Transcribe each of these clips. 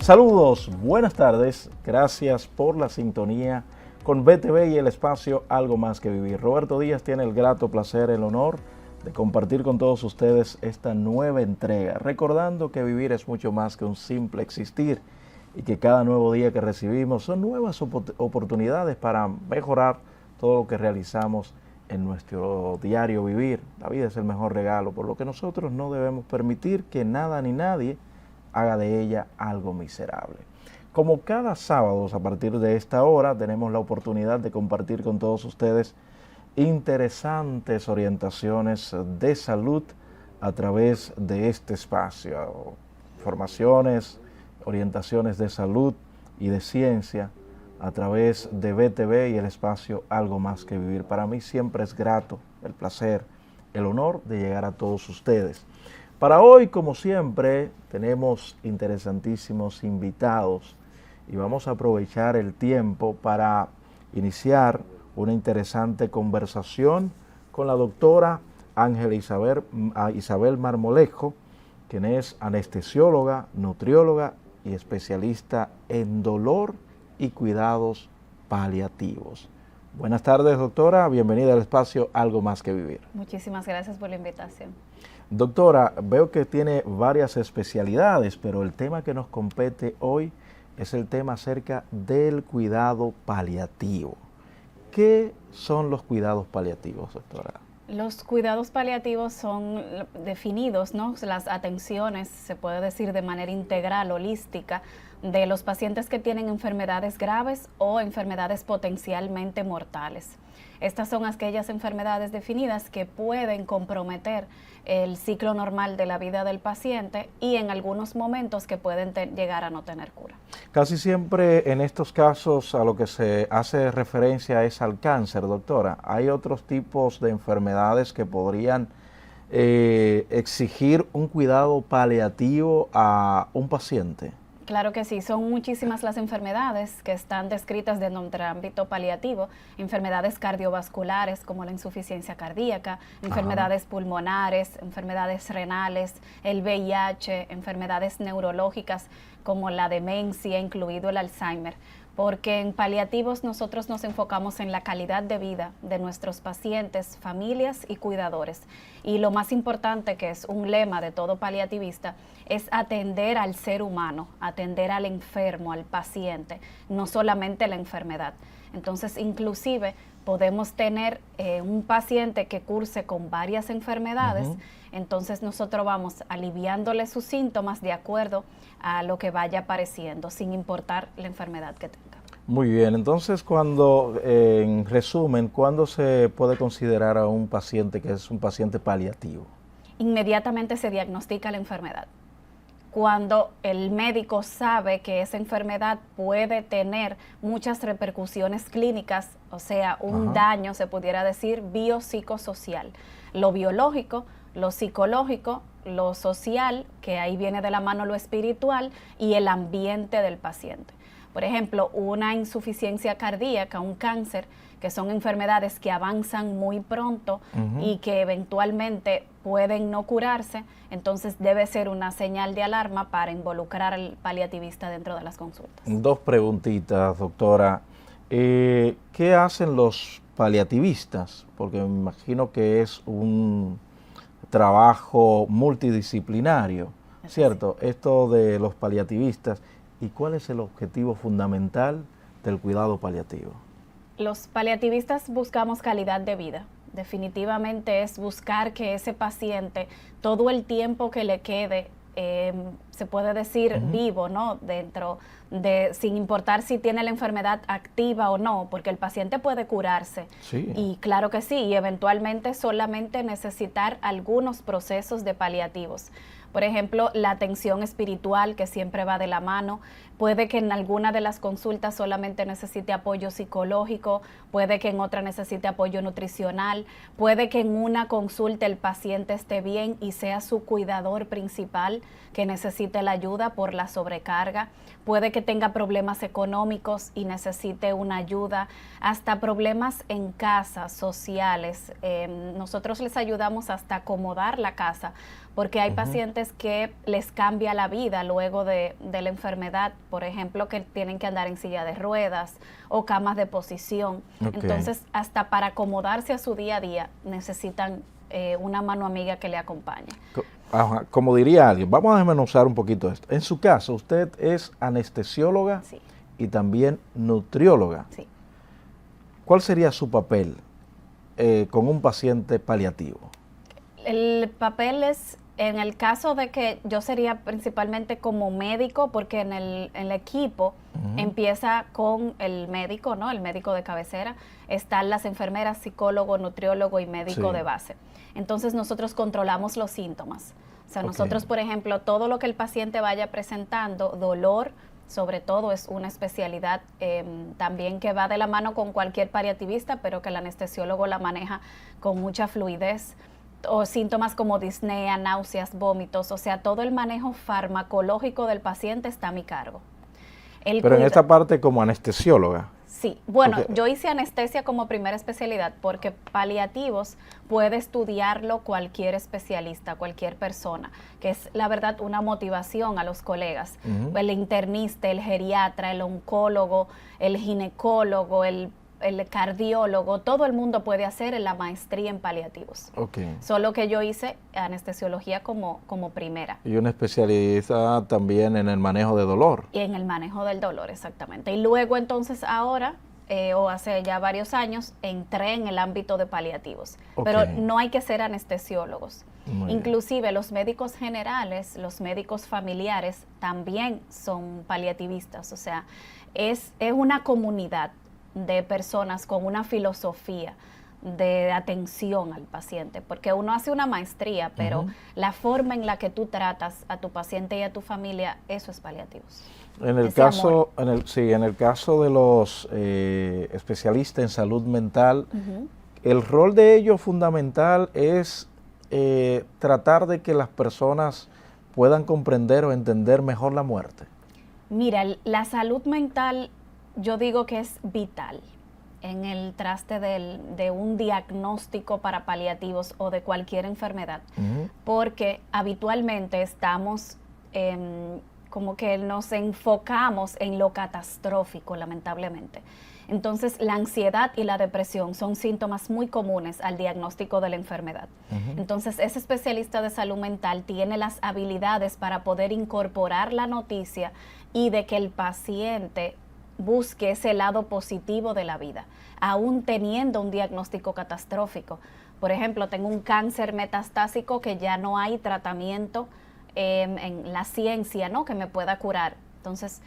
Saludos, buenas tardes, gracias por la sintonía con BTV y el espacio Algo Más que Vivir. Roberto Díaz tiene el grato placer, el honor de compartir con todos ustedes esta nueva entrega, recordando que vivir es mucho más que un simple existir y que cada nuevo día que recibimos son nuevas oportunidades para mejorar todo lo que realizamos en nuestro diario vivir. La vida es el mejor regalo, por lo que nosotros no debemos permitir que nada ni nadie haga de ella algo miserable. Como cada sábado a partir de esta hora tenemos la oportunidad de compartir con todos ustedes interesantes orientaciones de salud a través de este espacio, formaciones, orientaciones de salud y de ciencia a través de BTV y el espacio Algo Más que Vivir. Para mí siempre es grato, el placer, el honor de llegar a todos ustedes. Para hoy, como siempre, tenemos interesantísimos invitados y vamos a aprovechar el tiempo para iniciar una interesante conversación con la doctora Ángela Isabel Marmolejo, quien es anestesióloga, nutrióloga y especialista en dolor y cuidados paliativos. Buenas tardes, doctora. Bienvenida al espacio Algo Más que Vivir. Muchísimas gracias por la invitación. Doctora, veo que tiene varias especialidades, pero el tema que nos compete hoy es el tema acerca del cuidado paliativo. ¿Qué son los cuidados paliativos, doctora? Los cuidados paliativos son definidos, ¿no? Las atenciones, se puede decir de manera integral, holística, de los pacientes que tienen enfermedades graves o enfermedades potencialmente mortales. Estas son aquellas enfermedades definidas que pueden comprometer el ciclo normal de la vida del paciente y en algunos momentos que pueden llegar a no tener cura. Casi siempre en estos casos a lo que se hace referencia es al cáncer, doctora. ¿Hay otros tipos de enfermedades que podrían exigir un cuidado paliativo a un paciente? Claro que sí, son muchísimas las enfermedades que están descritas de nuestro ámbito paliativo, enfermedades cardiovasculares como la insuficiencia cardíaca, enfermedades pulmonares, enfermedades renales, el VIH, enfermedades neurológicas como la demencia, incluido el Alzheimer, porque en paliativos nosotros nos enfocamos en la calidad de vida de nuestros pacientes, familias y cuidadores. Y lo más importante, que es un lema de todo paliativista, es atender al ser humano, atender al enfermo, al paciente, no solamente la enfermedad. Entonces, inclusive podemos tener un paciente que curse con varias enfermedades, entonces nosotros vamos aliviándole sus síntomas de acuerdo a lo que vaya apareciendo, sin importar la enfermedad que tenga. Muy bien, entonces en resumen, ¿cuándo se puede considerar a un paciente que es un paciente paliativo? Inmediatamente se diagnostica la enfermedad. Cuando el médico sabe que esa enfermedad puede tener muchas repercusiones clínicas, o sea, un daño, se pudiera decir, biopsicosocial. Lo biológico, lo psicológico, lo social, que ahí viene de la mano lo espiritual, y el ambiente del paciente. Por ejemplo, una insuficiencia cardíaca, un cáncer, que son enfermedades que avanzan muy pronto y que eventualmente pueden no curarse, entonces debe ser una señal de alarma para involucrar al paliativista dentro de las consultas. Dos preguntitas, doctora. ¿Qué hacen los paliativistas? Porque me imagino que es un trabajo multidisciplinario, ¿cierto? Esto de los paliativistas. ¿Y cuál es el objetivo fundamental del cuidado paliativo? Los paliativistas buscamos calidad de vida. Definitivamente es buscar que ese paciente, todo el tiempo que le quede, se puede decir vivo, ¿no? Sin importar si tiene la enfermedad activa o no, porque el paciente puede curarse. Sí. Y claro que sí, y eventualmente solamente necesitar algunos procesos de paliativos. Por ejemplo, la atención espiritual, que siempre va de la mano, puede que en alguna de las consultas solamente necesite apoyo psicológico, puede que en otra necesite apoyo nutricional, puede que en una consulta el paciente esté bien y sea su cuidador principal que necesite la ayuda por la sobrecarga, puede que que tenga problemas económicos y necesite una ayuda, hasta problemas en casa, sociales. Nosotros les ayudamos hasta acomodar la casa, porque hay pacientes que les cambia la vida luego de la enfermedad, por ejemplo, que tienen que andar en silla de ruedas o camas de posición. Entonces, hasta para acomodarse a su día a día, necesitan una mano amiga que le acompañe. Ajá, como diría alguien, vamos a desmenuzar un poquito esto. En su caso, usted es anestesióloga y también nutrióloga. Sí. ¿Cuál sería su papel con un paciente paliativo? El papel es, en el caso de que yo sería principalmente como médico, porque en el equipo empieza con el médico, ¿no? El médico de cabecera, están las enfermeras, psicólogo, nutriólogo y médico de base. Entonces nosotros controlamos los síntomas. O sea, nosotros, por ejemplo, todo lo que el paciente vaya presentando, dolor, sobre todo, es una especialidad también que va de la mano con cualquier paliativista, pero que el anestesiólogo la maneja con mucha fluidez. O síntomas como disnea, náuseas, vómitos, o sea, todo el manejo farmacológico del paciente está a mi cargo. Pero en esta parte como anestesióloga. Sí, bueno, yo hice anestesia como primera especialidad porque paliativos puede estudiarlo cualquier especialista, cualquier persona, que es la verdad una motivación a los colegas. El internista, el geriatra, el oncólogo, el ginecólogo, el cardiólogo, todo el mundo puede hacer la maestría en paliativos. Solo que yo hice anestesiología como primera. Y una especialista también en el manejo de dolor. Y en el manejo del dolor, exactamente. Y luego entonces ahora, o hace ya varios años, entré en el ámbito de paliativos. Pero no hay que ser anestesiólogos. Inclusive los médicos generales, los médicos familiares también son paliativistas. O sea, es una comunidad de personas con una filosofía de atención al paciente, porque uno hace una maestría, pero la forma en la que tú tratas a tu paciente y a tu familia, eso es paliativos. En el caso, en el caso de los especialistas en salud mental, el rol de ellos fundamental es tratar de que las personas puedan comprender o entender mejor la muerte. Mira, la salud mental yo digo que es vital en el traste de un diagnóstico para paliativos o de cualquier enfermedad, porque habitualmente estamos como que nos enfocamos en lo catastrófico, lamentablemente. Entonces, la ansiedad y la depresión son síntomas muy comunes al diagnóstico de la enfermedad. Entonces, ese especialista de salud mental tiene las habilidades para poder incorporar la noticia y de que el paciente busque ese lado positivo de la vida, aún teniendo un diagnóstico catastrófico. Por ejemplo, tengo un cáncer metastásico que ya no hay tratamiento en la ciencia, ¿no?, que me pueda curar. Entonces,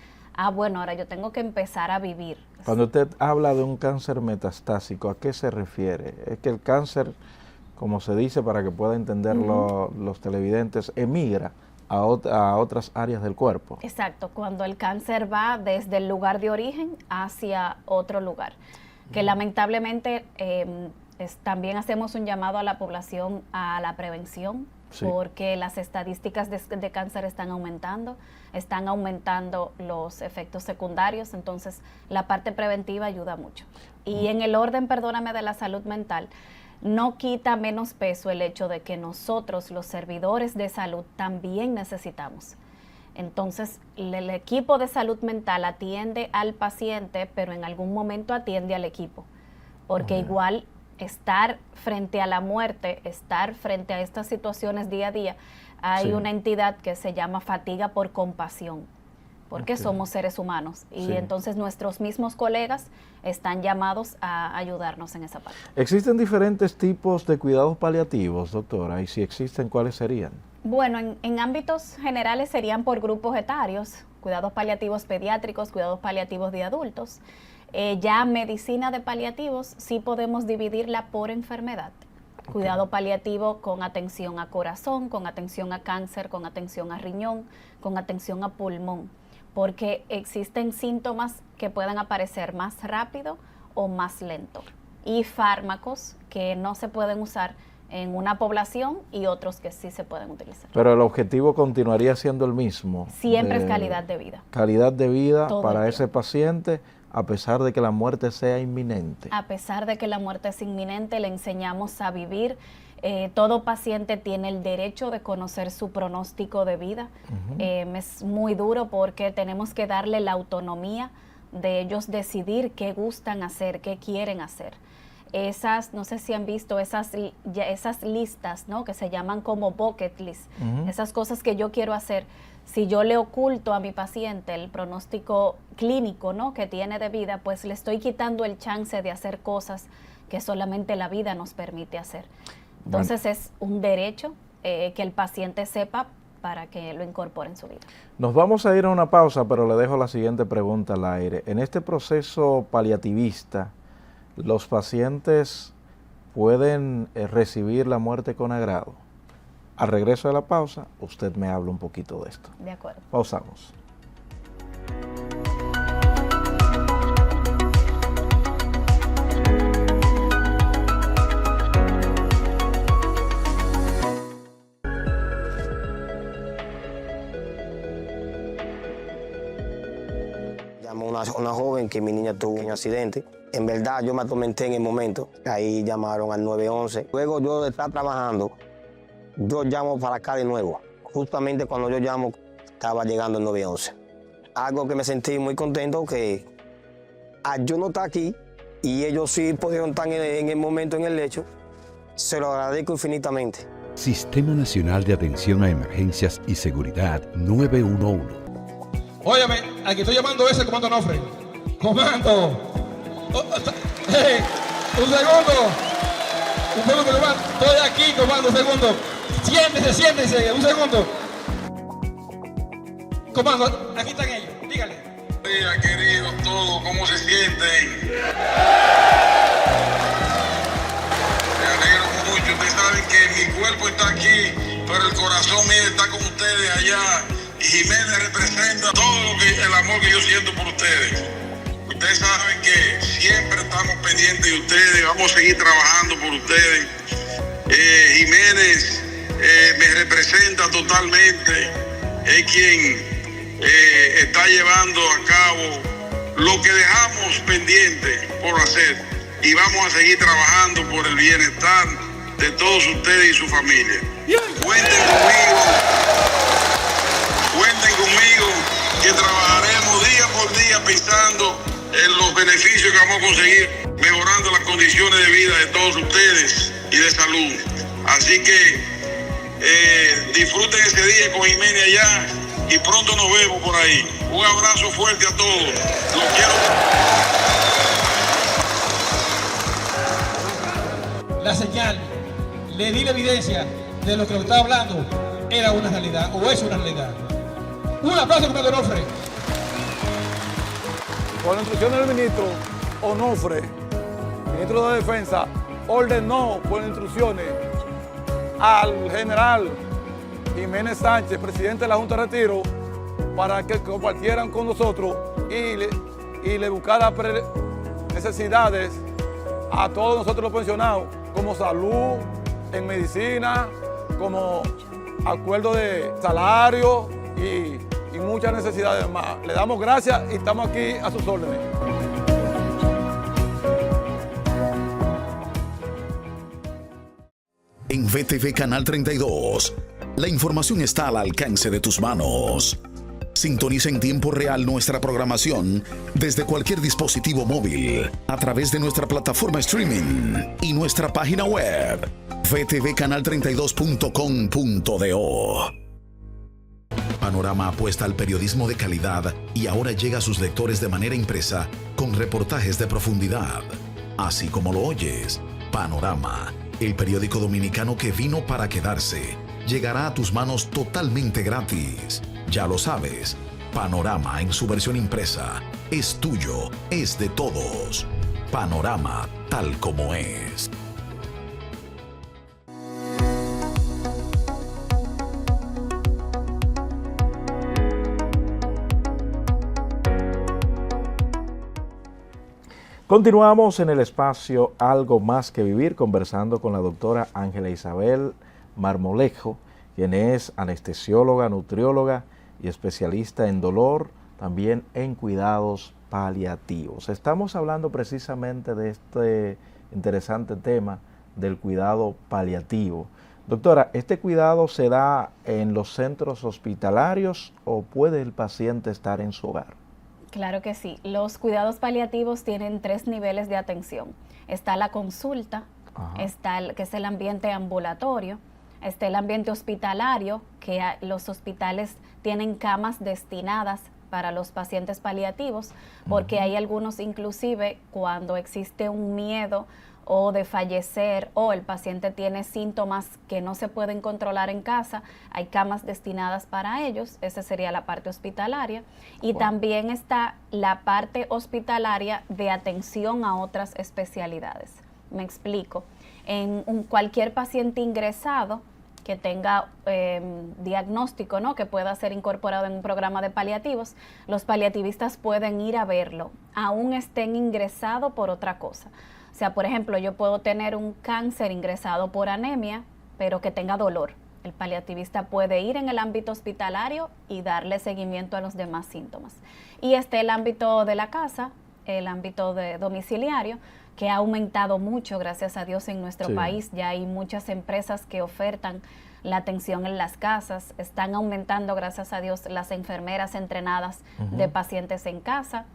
bueno, ahora yo tengo que empezar a vivir. Cuando usted habla de un cáncer metastásico, ¿a qué se refiere? Es que el cáncer, como se dice para que pueda entenderlo los televidentes, emigra a otras áreas del cuerpo. Exacto, cuando el cáncer va desde el lugar de origen hacia otro lugar, que lamentablemente también hacemos un llamado a la población a la prevención, porque las estadísticas de cáncer están aumentando los efectos secundarios, entonces la parte preventiva ayuda mucho. Y en el orden, perdóname, de la salud mental, no quita menos peso el hecho de que nosotros, los servidores de salud, también necesitamos. Entonces, el equipo de salud mental atiende al paciente, pero en algún momento atiende al equipo, porque igual estar frente a la muerte, estar frente a estas situaciones día a día, hay una entidad que se llama fatiga por compasión, porque somos seres humanos y entonces nuestros mismos colegas están llamados a ayudarnos en esa parte. ¿Existen diferentes tipos de cuidados paliativos, doctora? Y si existen, ¿cuáles serían? Bueno, en ámbitos generales serían por grupos etarios, cuidados paliativos pediátricos, cuidados paliativos de adultos. Ya medicina de paliativos sí podemos dividirla por enfermedad. Cuidado paliativo con atención a corazón, con atención a cáncer, con atención a riñón, con atención a pulmón, porque existen síntomas que pueden aparecer más rápido o más lento y fármacos que no se pueden usar en una población y otros que sí se pueden utilizar. Pero el objetivo continuaría siendo el mismo. Siempre es calidad de vida. Calidad de vida Todo para el ese paciente, a pesar de que la muerte sea inminente. A pesar de que la muerte es inminente, le enseñamos a vivir. Todo paciente tiene el derecho de conocer su pronóstico de vida. Es muy duro porque tenemos que darle la autonomía de ellos decidir qué gustan hacer, qué quieren hacer. No sé si han visto esas listas, ¿no? Que se llaman como bucket list, esas cosas que yo quiero hacer. Si yo le oculto a mi paciente el pronóstico clínico, ¿no? que tiene de vida, pues le estoy quitando el chance de hacer cosas que solamente la vida nos permite hacer. Entonces es un derecho que el paciente sepa para que lo incorpore en su vida. Nos vamos a ir a una pausa, pero le dejo la siguiente pregunta al aire. En este proceso paliativista, ¿los pacientes pueden recibir la muerte con agrado? Al regreso de la pausa, usted me habla un poquito de esto. De acuerdo. Pausamos. Llamó una joven que mi niña tuvo un accidente. En verdad, yo me atormenté en el momento. Ahí llamaron al 911. Luego yo de estar trabajando, yo llamo para acá de nuevo. Justamente cuando yo llamo, estaba llegando el 911. Algo que me sentí muy contento, que yo no estar aquí y ellos sí pudieron estar en el momento en el lecho, se lo agradezco infinitamente. Sistema Nacional de Atención a Emergencias y Seguridad 911. Óyeme, aquí estoy llamando ese comando Onofre. ¡Comando! Hey, un segundo. Estoy aquí, comando, un segundo. Siéntese, un segundo. Comando, aquí están ellos, dígale. Buenos días, queridos todos, ¿cómo se sienten? Me alegro mucho, ustedes saben que mi cuerpo está aquí, pero el corazón mío está con ustedes allá. Y Jiménez representa todo el amor que yo siento por ustedes. Ustedes saben que siempre estamos pendientes de ustedes, vamos a seguir trabajando por ustedes. Jiménez me representa totalmente, es quien está llevando a cabo lo que dejamos pendiente por hacer, y vamos a seguir trabajando por el bienestar de todos ustedes y su familia. Cuenten conmigo, que trabajaremos día por día pensando en los beneficios que vamos a conseguir, mejorando las condiciones de vida de todos ustedes y de salud. Así que disfruten ese día con Jiménez allá y pronto nos vemos por ahí. Un abrazo fuerte a todos. Los quiero. La señal, le di la evidencia de lo que estaba hablando, era una realidad, o es una realidad. Un aplauso, comando Onofre. Por la instrucción del ministro Onofre, ministro de Defensa, ordenó por instrucciones al general Jiménez Sánchez, presidente de la Junta de Retiro, para que compartieran con nosotros y le buscara necesidades a todos nosotros los pensionados, como salud, en medicina, como acuerdo de salario y muchas necesidades más. Le damos gracias y estamos aquí a sus órdenes. En VTV Canal 32, la información está al alcance de tus manos. Sintoniza en tiempo real nuestra programación desde cualquier dispositivo móvil a través de nuestra plataforma streaming y nuestra página web vtvcanal32.com.do. Panorama apuesta al periodismo de calidad y ahora llega a sus lectores de manera impresa con reportajes de profundidad. Así como lo oyes, Panorama, el periódico dominicano que vino para quedarse, llegará a tus manos totalmente gratis. Ya lo sabes, Panorama en su versión impresa es tuyo, es de todos. Panorama tal como es. Continuamos en el espacio Algo Más que Vivir, conversando con la doctora Ángela Isabel Marmolejo, quien es anestesióloga, nutrióloga y especialista en dolor, también en cuidados paliativos. Estamos hablando precisamente de este interesante tema del cuidado paliativo. Doctora, ¿este cuidado se da en los centros hospitalarios o puede el paciente estar en su hogar? Claro que sí. Los cuidados paliativos tienen 3 niveles de atención. Está la consulta, que es el ambiente ambulatorio, está el ambiente hospitalario, que los hospitales tienen camas destinadas para los pacientes paliativos, porque hay algunos inclusive cuando existe un miedo o de fallecer o el paciente tiene síntomas que no se pueden controlar en casa, hay camas destinadas para ellos. Esa sería la parte hospitalaria. Y también está la parte hospitalaria de atención a otras especialidades. Me explico. En cualquier paciente ingresado que tenga diagnóstico, ¿no?, que pueda ser incorporado en un programa de paliativos, los paliativistas pueden ir a verlo, aún estén ingresados por otra cosa. O sea, por ejemplo, yo puedo tener un cáncer ingresado por anemia, pero que tenga dolor. El paliativista puede ir en el ámbito hospitalario y darle seguimiento a los demás síntomas. Y está el ámbito de la casa, el ámbito domiciliario, que ha aumentado mucho, gracias a Dios, en nuestro país. Ya hay muchas empresas que ofertan la atención en las casas. Están aumentando, gracias a Dios, las enfermeras entrenadas de pacientes en casa.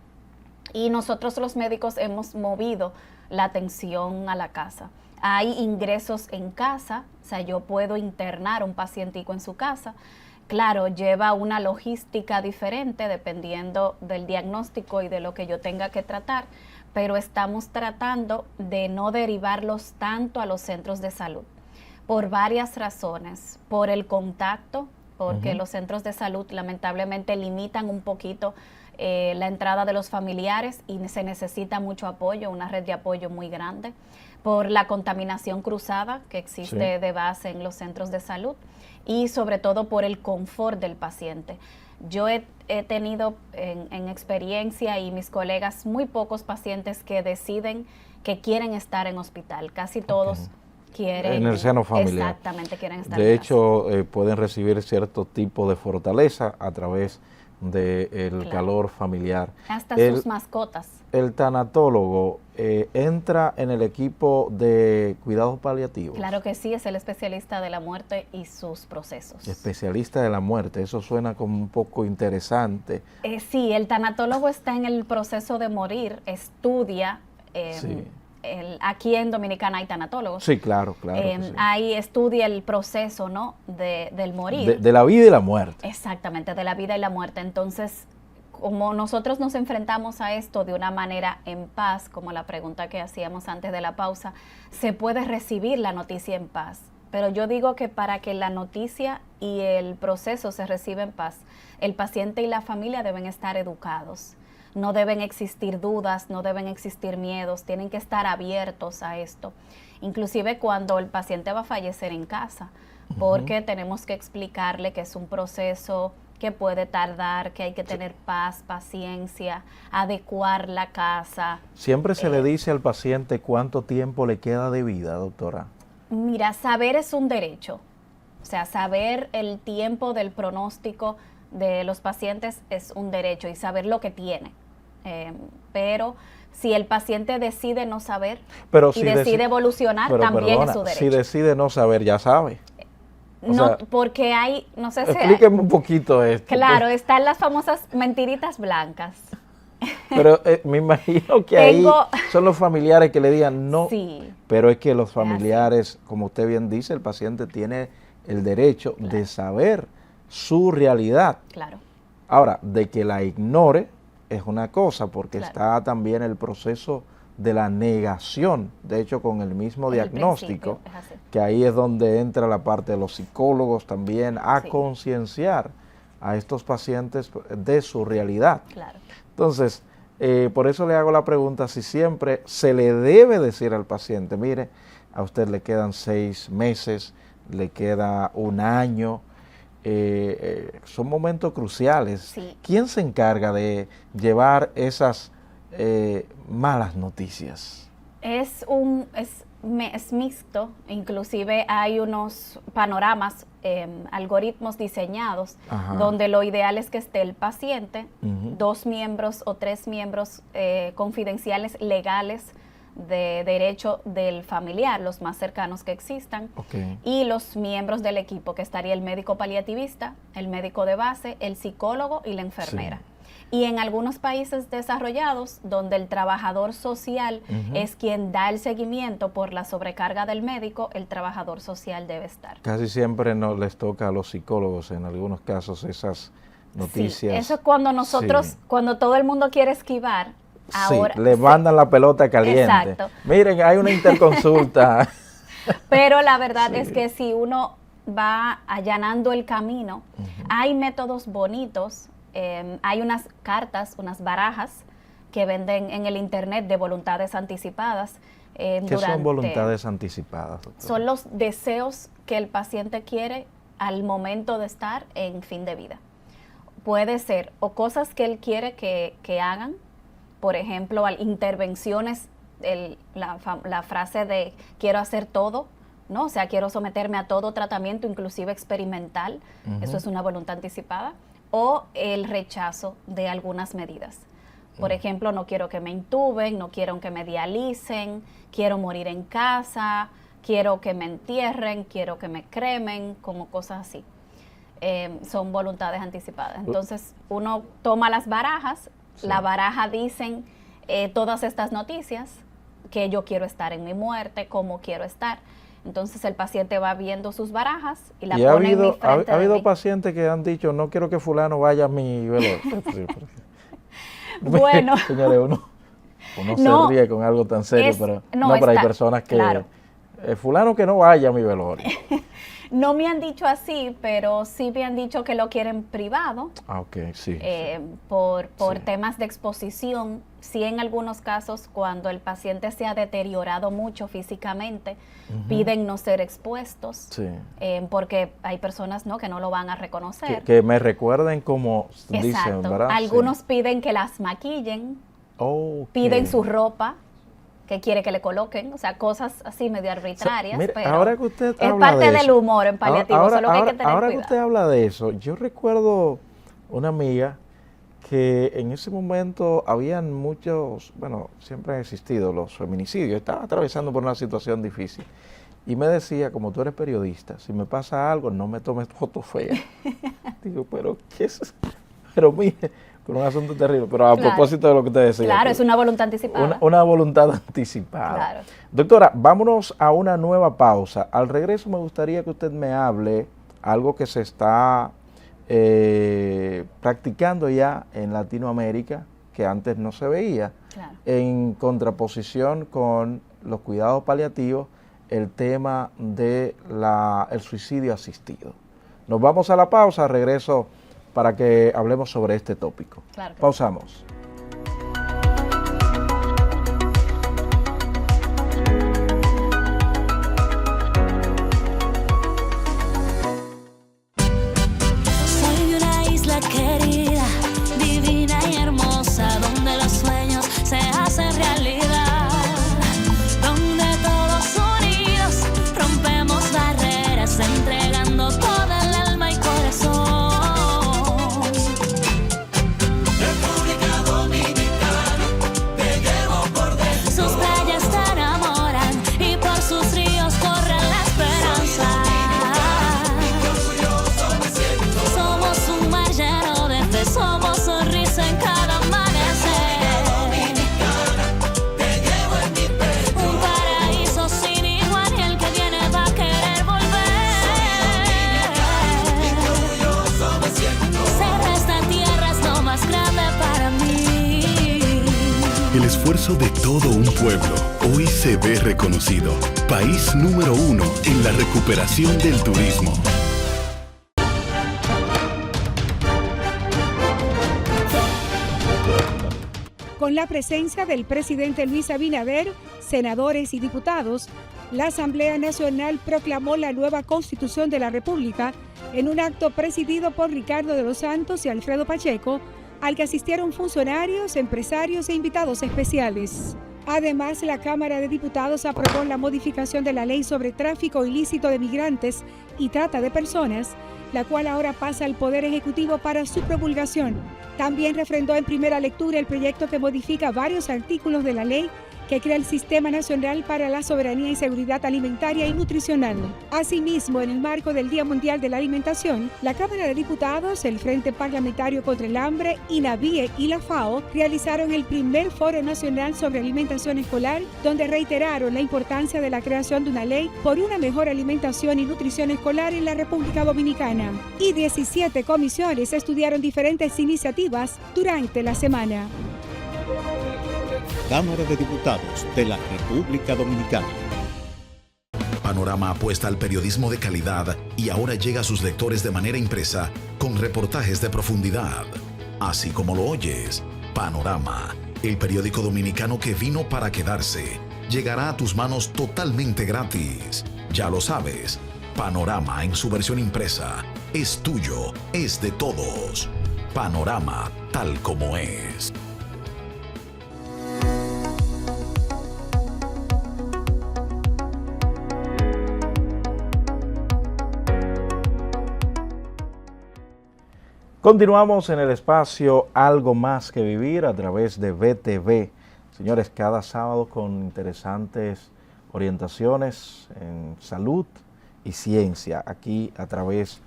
Y nosotros los médicos hemos movido la atención a la casa. Hay ingresos en casa, o sea, yo puedo internar un pacientico en su casa. Claro, lleva una logística diferente dependiendo del diagnóstico y de lo que yo tenga que tratar, pero estamos tratando de no derivarlos tanto a los centros de salud, por varias razones. Por el contacto, porque los centros de salud lamentablemente limitan un poquito la entrada de los familiares y se necesita mucho apoyo, una red de apoyo muy grande. Por la contaminación cruzada que existe de base en los centros de salud y sobre todo por el confort del paciente. Yo he tenido en experiencia y mis colegas muy pocos pacientes que deciden que quieren estar en hospital. Casi todos quieren. En el seno familiar. Exactamente, quieren estar de en hecho, pueden recibir cierto tipo de fortaleza a través del calor familiar. Hasta sus mascotas. ¿El tanatólogo entra en el equipo de cuidados paliativos? Claro que sí, es el especialista de la muerte y sus procesos. Especialista de la muerte, eso suena como un poco interesante. Sí, el tanatólogo está en el proceso de morir, estudia. Aquí en Dominicana hay tanatólogos. Sí, claro, claro. Sí. Ahí estudia el proceso, ¿no?, del morir. De la vida y la muerte. Exactamente, de la vida y la muerte. Entonces, como nosotros nos enfrentamos a esto de una manera en paz, como la pregunta que hacíamos antes de la pausa, se puede recibir la noticia en paz. Pero yo digo que para que la noticia y el proceso se reciba en paz, el paciente y la familia deben estar educados. No deben existir dudas, no deben existir miedos, tienen que estar abiertos a esto. Inclusive cuando el paciente va a fallecer en casa, porque tenemos que explicarle que es un proceso que puede tardar, que hay que tener paz, paciencia, adecuar la casa. ¿Siempre se le dice al paciente cuánto tiempo le queda de vida, doctora? Mira, saber es un derecho. O sea, saber el tiempo del pronóstico de los pacientes es un derecho y saber lo que tiene. Pero si el paciente decide no saber y decide evolucionar, también es su derecho. Si decide no saber, ya sabe. No, porque hay, no sé si... Explíqueme un poquito esto. Claro, están las famosas mentiritas blancas. Pero me imagino que ahí son los familiares que le digan no. Sí. Pero es que los familiares, como usted bien dice, el paciente tiene el derecho de saber su realidad. Claro. Ahora, de que la ignore es una cosa, porque está también el proceso de la negación, de hecho con el mismo diagnóstico, que ahí es donde entra la parte de los psicólogos también a concienciar a estos pacientes de su realidad. Claro. Entonces, por eso le hago la pregunta si siempre se le debe decir al paciente, mire, a usted le quedan 6 meses, le queda 1 año, son momentos cruciales. Sí. ¿Quién se encarga de llevar esas malas noticias? Es mixto, inclusive hay unos panoramas, algoritmos diseñados, Ajá. donde lo ideal es que esté el paciente, 2 miembros o 3 miembros confidenciales legales de derecho del familiar, los más cercanos que existan, Okay. y los miembros del equipo, que estaría el médico paliativista, el médico de base, el psicólogo y la enfermera. Sí. Y en algunos países desarrollados, donde el trabajador social es quien da el seguimiento por la sobrecarga del médico, el trabajador social debe estar. Casi siempre no les toca a los psicólogos, en algunos casos, esas noticias. Sí, eso es cuando nosotros, Sí. cuando todo el mundo quiere esquivar, ahora... Sí, le mandan la pelota caliente. Exacto. Miren, hay una interconsulta. Pero la verdad Sí. es que si uno va allanando el camino, hay métodos bonitos. Hay unas cartas, unas barajas que venden en el internet de voluntades anticipadas. ¿Qué son voluntades anticipadas, doctora? Son los deseos que el paciente quiere al momento de estar en fin de vida. Puede ser o cosas que él quiere que hagan, por ejemplo, intervenciones, la frase de quiero hacer todo, ¿no? O sea, quiero someterme a todo tratamiento, inclusive experimental. Eso es una voluntad anticipada. O el rechazo de algunas medidas. Por ejemplo, no quiero que me intuben, no quiero que me dialicen, quiero morir en casa, quiero que me entierren, quiero que me cremen, como cosas así. Son voluntades anticipadas. Entonces, uno toma las barajas, Sí. la baraja dicen todas estas noticias, que yo quiero estar en mi muerte, cómo quiero estar. Entonces el paciente va viendo sus barajas y la pone en mi frente. Ha habido de mí. pacientes que han dicho, no quiero que fulano vaya a mi velorio. Bueno. Señores, uno No, se ríe con algo tan serio, pero pero hay está- personas que, claro. fulano que no vaya a mi velorio. No me han dicho así, pero sí me han dicho que lo quieren privado. Ah, ok, sí. Por Sí. temas de exposición. Sí, en algunos casos, cuando el paciente se ha deteriorado mucho físicamente, piden no ser expuestos, Sí. porque hay personas, ¿no?, que no lo van a reconocer. Que me recuerden como dicen, Exacto. ¿verdad? Algunos Sí. piden que las maquillen, Ok. piden su ropa, que quiere que le coloquen, o sea, cosas así medio arbitrarias, Mire, pero ahora que usted es habla parte de del eso, humor en paliativo, solo que hay que tener ahora cuidado. que usted habla de eso, yo recuerdo una amiga que en ese momento habían muchos, bueno, siempre han existido los feminicidios, estaba atravesando por una situación difícil y me decía, como tú eres periodista, si me pasa algo, no me tomes fotos feas. Digo, pero ¿qué es? Pero mire, con un asunto terrible, pero a Claro. propósito de lo que usted decía. Claro, que es una voluntad anticipada. una voluntad anticipada. Claro. Doctora, vámonos a una nueva pausa. Al regreso me gustaría que usted me hable algo que se está practicando ya en Latinoamérica, que antes no se veía, Claro. en contraposición con los cuidados paliativos, el tema de el suicidio asistido. Nos vamos a la pausa, regreso para que hablemos sobre este tópico. Claro que sí. Pausamos. Soy de una isla querida, divina y hermosa, donde los sueños se hacen realidad, donde todos unidos rompemos barreras, entregando toda el alma y corazón. República Dominicana, te llevo por dentro. Sus playas te enamoran y por sus ríos corre la esperanza. Somos un mar lleno de fe, somos sonrisa en cada amanecer. Un paraíso sin igual y el que viene va a querer volver. Ser de esta tierra es lo más grande para mí. El esfuerzo de todo un pueblo hoy se ve reconocido. País número 1 en la recuperación del turismo. Con la presencia del presidente Luis Abinader, senadores y diputados, la Asamblea Nacional proclamó la nueva Constitución de la República en un acto presidido por Ricardo de los Santos y Alfredo Pacheco, al que asistieron funcionarios, empresarios e invitados especiales. Además, la Cámara de Diputados aprobó la modificación de la Ley sobre Tráfico Ilícito de Migrantes y Trata de Personas, la cual ahora pasa al Poder Ejecutivo para su promulgación. También refrendó en primera lectura el proyecto que modifica varios artículos de la ley que crea el Sistema Nacional para la Soberanía y Seguridad Alimentaria y Nutricional. Asimismo, en el marco del Día Mundial de la Alimentación, la Cámara de Diputados, el Frente Parlamentario contra el Hambre, INAVIE y la FAO realizaron el primer Foro Nacional sobre Alimentación Escolar, donde reiteraron la importancia de la creación de una ley por una mejor alimentación y nutrición escolar en la República Dominicana. Y 17 comisiones estudiaron diferentes iniciativas durante la semana. Cámara de Diputados de la República Dominicana. Panorama apuesta al periodismo de calidad y ahora llega a sus lectores de manera impresa con reportajes de profundidad. Así como lo oyes, Panorama, el periódico dominicano que vino para quedarse, llegará a tus manos totalmente gratis. Ya lo sabes, Panorama en su versión impresa es tuyo, es de todos. Panorama tal como es. Continuamos en el espacio Algo Más que Vivir a través de BTV. Señores, cada sábado con interesantes orientaciones en salud y ciencia aquí a través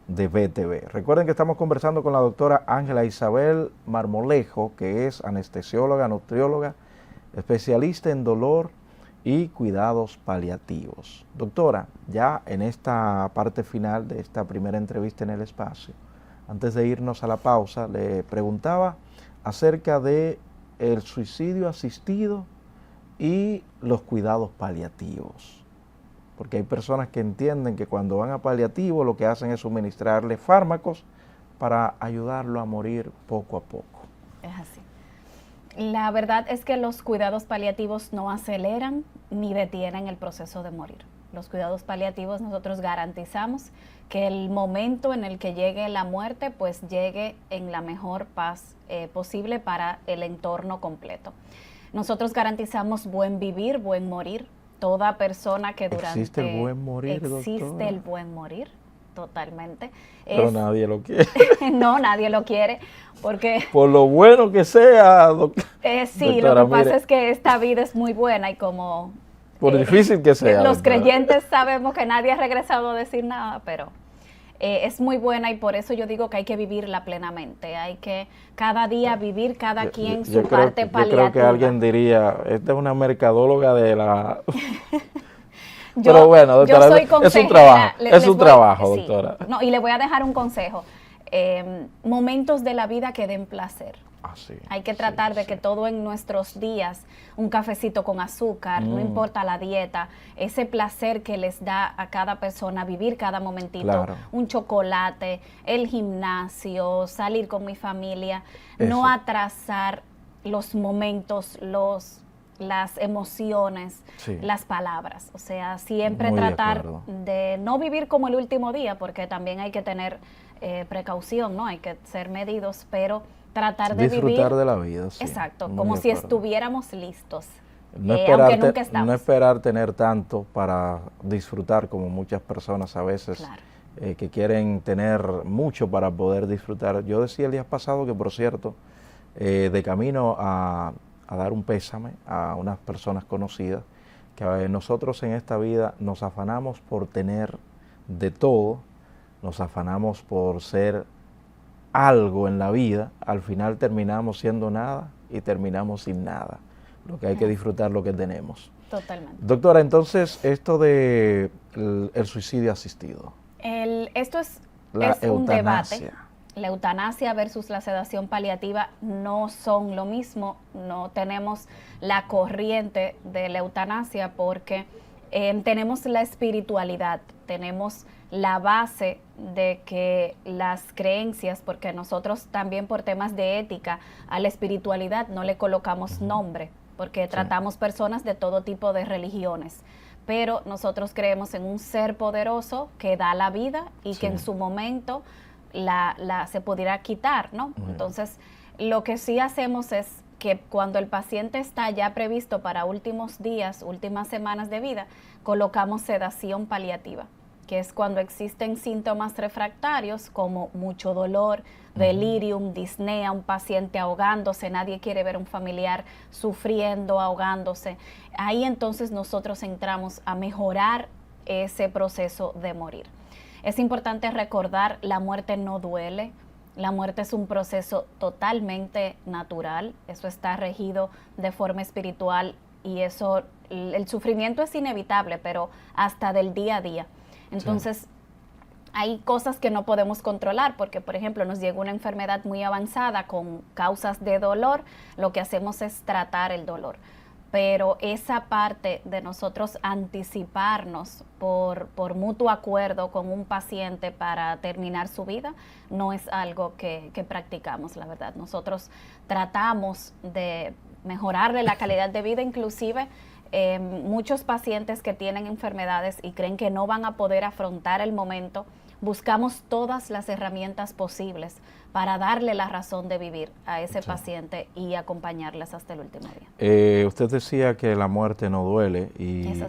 de BTV. Recuerden que estamos conversando con la doctora Ángela Isabel Marmolejo, que es anestesióloga, nutrióloga, especialista en dolor y cuidados paliativos. Doctora, ya en esta parte final de esta primera entrevista en el espacio, antes de irnos a la pausa, le preguntaba acerca de el suicidio asistido y los cuidados paliativos. Porque hay personas que entienden que cuando van a paliativo lo que hacen es suministrarle fármacos para ayudarlo a morir poco a poco. Es así. La verdad es que los cuidados paliativos no aceleran ni detienen el proceso de morir. Los cuidados paliativos nosotros garantizamos que el momento en el que llegue la muerte, pues llegue en la mejor paz posible para el entorno completo. Nosotros garantizamos buen vivir, buen morir. Toda persona que durante... ¿Existe el buen morir, Existe doctora? El buen morir, totalmente. Pero nadie lo quiere. No, nadie lo quiere, porque... Por lo bueno que sea, sí, doctora, lo que pasa es que esta vida es muy buena y como... Por difícil que sea. Los doctora. creyentes sabemos que nadie ha regresado a decir nada, pero es muy buena y por eso yo digo que hay que vivirla plenamente. Hay que cada día vivir cada quien su parte paliativa. Yo creo que alguien diría, esta es una mercadóloga de la... Pero bueno, doctora, yo soy es un trabajo, sí, doctora. No, y le voy a dejar un consejo. Momentos de la vida que den placer. Hay que tratar de que todo en nuestros días, un cafecito con azúcar, no importa la dieta, ese placer que les da a cada persona vivir cada momentito, un chocolate, el gimnasio, salir con mi familia, no atrasar los momentos, las emociones, las palabras. O sea, siempre tratar de no vivir como el último día, porque también hay que tener precaución, ¿no? Hay que ser medidos, pero tratar de disfrutar vivir de la vida, sí. Exacto, como si estuviéramos listos, aunque nunca estamos. No esperar tener tanto para disfrutar, como muchas personas a veces que quieren tener mucho para poder disfrutar. Yo decía el día pasado que, por cierto, de camino a dar un pésame a unas personas conocidas, que nosotros en esta vida nos afanamos por tener de todo, nos afanamos por ser algo en la vida, al final terminamos siendo nada y terminamos sin nada. Lo que hay que disfrutar lo que tenemos. Totalmente. Doctora, entonces, esto de el suicidio asistido. Esto es eutanasia. Un debate. La eutanasia versus la sedación paliativa no son lo mismo. No tenemos la corriente de la eutanasia porque tenemos la espiritualidad, tenemos la base de que las creencias, porque nosotros también por temas de ética a la espiritualidad no le colocamos nombre, porque tratamos personas de todo tipo de religiones, pero nosotros creemos en un ser poderoso que da la vida y que en su momento se pudiera quitar, ¿no? Entonces, Lo que sí hacemos es que cuando el paciente está ya previsto para últimos días, últimas semanas de vida, colocamos sedación paliativa, que es cuando existen síntomas refractarios como mucho dolor, delirium, disnea, un paciente ahogándose, nadie quiere ver a un familiar sufriendo, ahogándose. Ahí entonces nosotros entramos a mejorar ese proceso de morir. Es importante recordar, la muerte no duele. La muerte es un proceso totalmente natural, eso está regido de forma espiritual y eso, el sufrimiento es inevitable, pero hasta del día a día. Entonces, hay cosas que no podemos controlar porque, por ejemplo, nos llega una enfermedad muy avanzada con causas de dolor, lo que hacemos es tratar el dolor. Pero esa parte de nosotros anticiparnos por mutuo acuerdo con un paciente para terminar su vida no es algo que practicamos, la verdad. Nosotros tratamos de mejorarle la calidad de vida, inclusive muchos pacientes que tienen enfermedades y creen que no van a poder afrontar el momento, buscamos todas las herramientas posibles para darle la razón de vivir a ese paciente y acompañarles hasta el último día. Usted decía que la muerte no duele y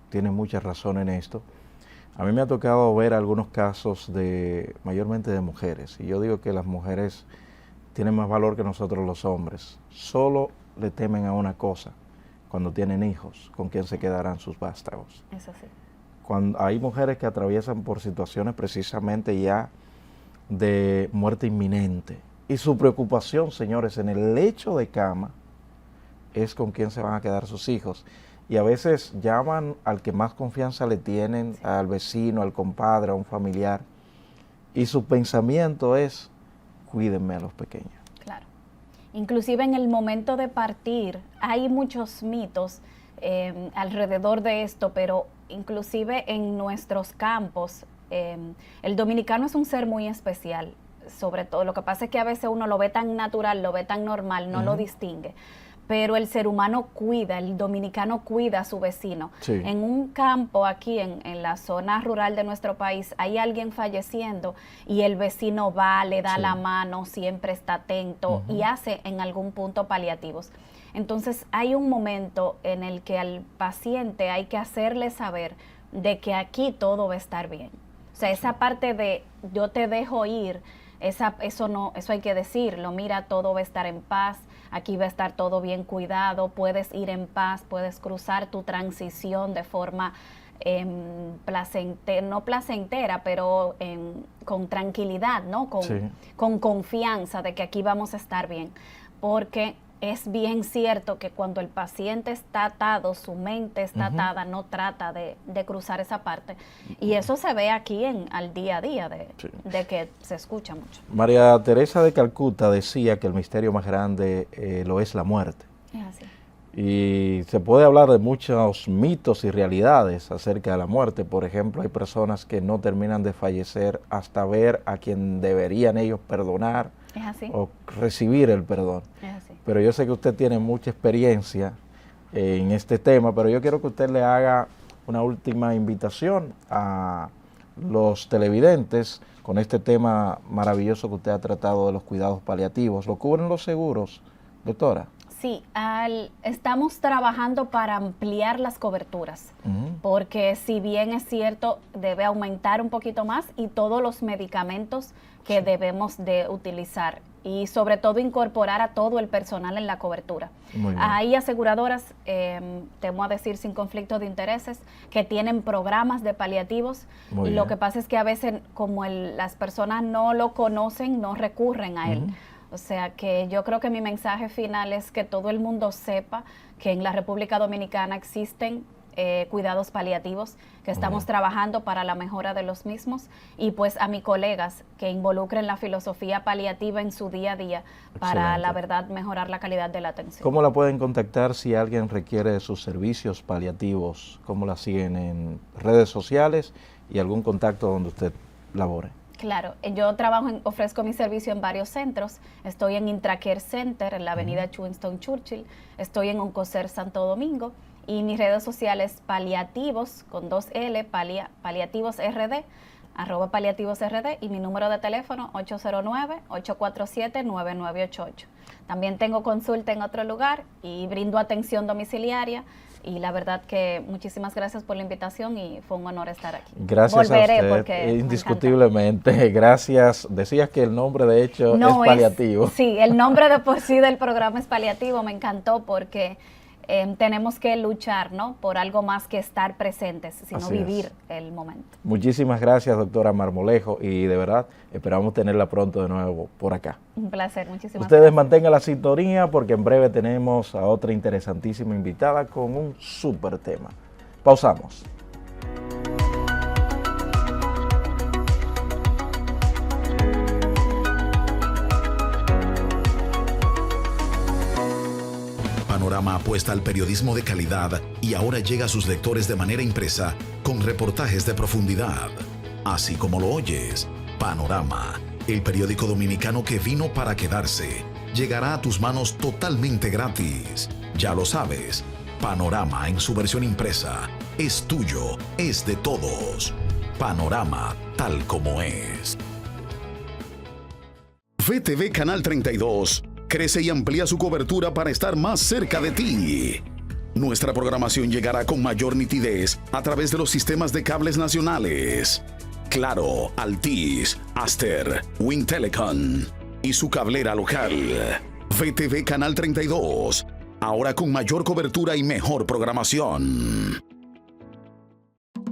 tiene mucha razón en esto. A mí me ha tocado ver algunos casos mayormente de mujeres, y yo digo que las mujeres tienen más valor que nosotros los hombres. Solo le temen a una cosa, cuando tienen hijos, con quién se quedarán sus vástagos. Es así. Cuando hay mujeres que atraviesan por situaciones precisamente ya de muerte inminente. Y su preocupación, señores, en el lecho de cama es con quién se van a quedar sus hijos. Y a veces llaman al que más confianza le tienen, al vecino, al compadre, a un familiar. Y su pensamiento es, cuídenme a los pequeños. Claro. Inclusive en el momento de partir hay muchos mitos alrededor de esto, pero inclusive en nuestros campos, el dominicano es un ser muy especial, sobre todo. Lo que pasa es que a veces uno lo ve tan natural, lo ve tan normal, no lo distingue. Pero el ser humano cuida, el dominicano cuida a su vecino. Sí. En un campo aquí, en la zona rural de nuestro país, hay alguien falleciendo y el vecino va, le da la mano, siempre está atento y hace en algún punto paliativos. Entonces hay un momento en el que al paciente hay que hacerle saber de que aquí todo va a estar bien. O sea, esa parte de yo te dejo ir, eso hay que decirlo. Mira, todo va a estar en paz, aquí va a estar todo bien cuidado, puedes ir en paz, puedes cruzar tu transición de forma no placentera, pero con tranquilidad, ¿no? Con confianza de que aquí vamos a estar bien. Porque es bien cierto que cuando el paciente está atado, su mente está atada, no trata de cruzar esa parte. Y eso se ve aquí al día a día, de que se escucha mucho. María Teresa de Calcuta decía que el misterio más grande lo es la muerte. Es así. Y se puede hablar de muchos mitos y realidades acerca de la muerte. Por ejemplo, hay personas que no terminan de fallecer hasta ver a quien deberían ellos perdonar. Es así. O recibir el perdón. Es así. Pero yo sé que usted tiene mucha experiencia en este tema, pero yo quiero que usted le haga una última invitación a los televidentes con este tema maravilloso que usted ha tratado de los cuidados paliativos. ¿Lo cubren los seguros, doctora? Sí, estamos trabajando para ampliar las coberturas, porque si bien es cierto, debe aumentar un poquito más y todos los medicamentos que debemos de utilizar y sobre todo incorporar a todo el personal en la cobertura. Hay aseguradoras, temo a decir sin conflicto de intereses, que tienen programas de paliativos y lo que pasa es que a veces como las personas no lo conocen, no recurren a él. O sea que yo creo que mi mensaje final es que todo el mundo sepa que en la República Dominicana existen cuidados paliativos, que estamos trabajando para la mejora de los mismos y pues a mis colegas que involucren la filosofía paliativa en su día a día para la verdad mejorar la calidad de la atención. ¿Cómo la pueden contactar si alguien requiere de sus servicios paliativos? ¿Cómo la siguen en redes sociales y algún contacto donde usted labore? Claro, yo ofrezco mi servicio en varios centros. Estoy en Intracare Center, en la avenida Winston Churchill. Estoy en Oncocer Santo Domingo. Y mis redes sociales Paliativos, con 2L, Paliativos RD. @paliativosrd, y mi número de teléfono 809-847-9988. También tengo consulta en otro lugar y brindo atención domiciliaria. Y la verdad que muchísimas gracias por la invitación y fue un honor estar aquí. Gracias Volveré a usted, porque indiscutiblemente. Gracias. Decías que el nombre de hecho es paliativo. Sí, el nombre de por sí del programa es paliativo. Me encantó porque tenemos que luchar, ¿no?, por algo más que estar presentes, sino Así vivir es. el momento. Muchísimas gracias, doctora Marmolejo, y de verdad esperamos tenerla pronto de nuevo por acá. Un placer, muchísimas Ustedes gracias. mantengan la sintonía porque en breve tenemos a otra interesantísima invitada con un súper tema. Pausamos. Panorama apuesta al periodismo de calidad y ahora llega a sus lectores de manera impresa con reportajes de profundidad. Así como lo oyes, Panorama, el periódico dominicano que vino para quedarse, llegará a tus manos totalmente gratis. Ya lo sabes, Panorama en su versión impresa es tuyo, es de todos. Panorama tal como es. VTV Canal 32 crece y amplía su cobertura para estar más cerca de ti. Nuestra programación llegará con mayor nitidez a través de los sistemas de cables nacionales. Claro, Altiz, Aster, Wintelecom y su cablera local. VTV Canal 32, ahora con mayor cobertura y mejor programación.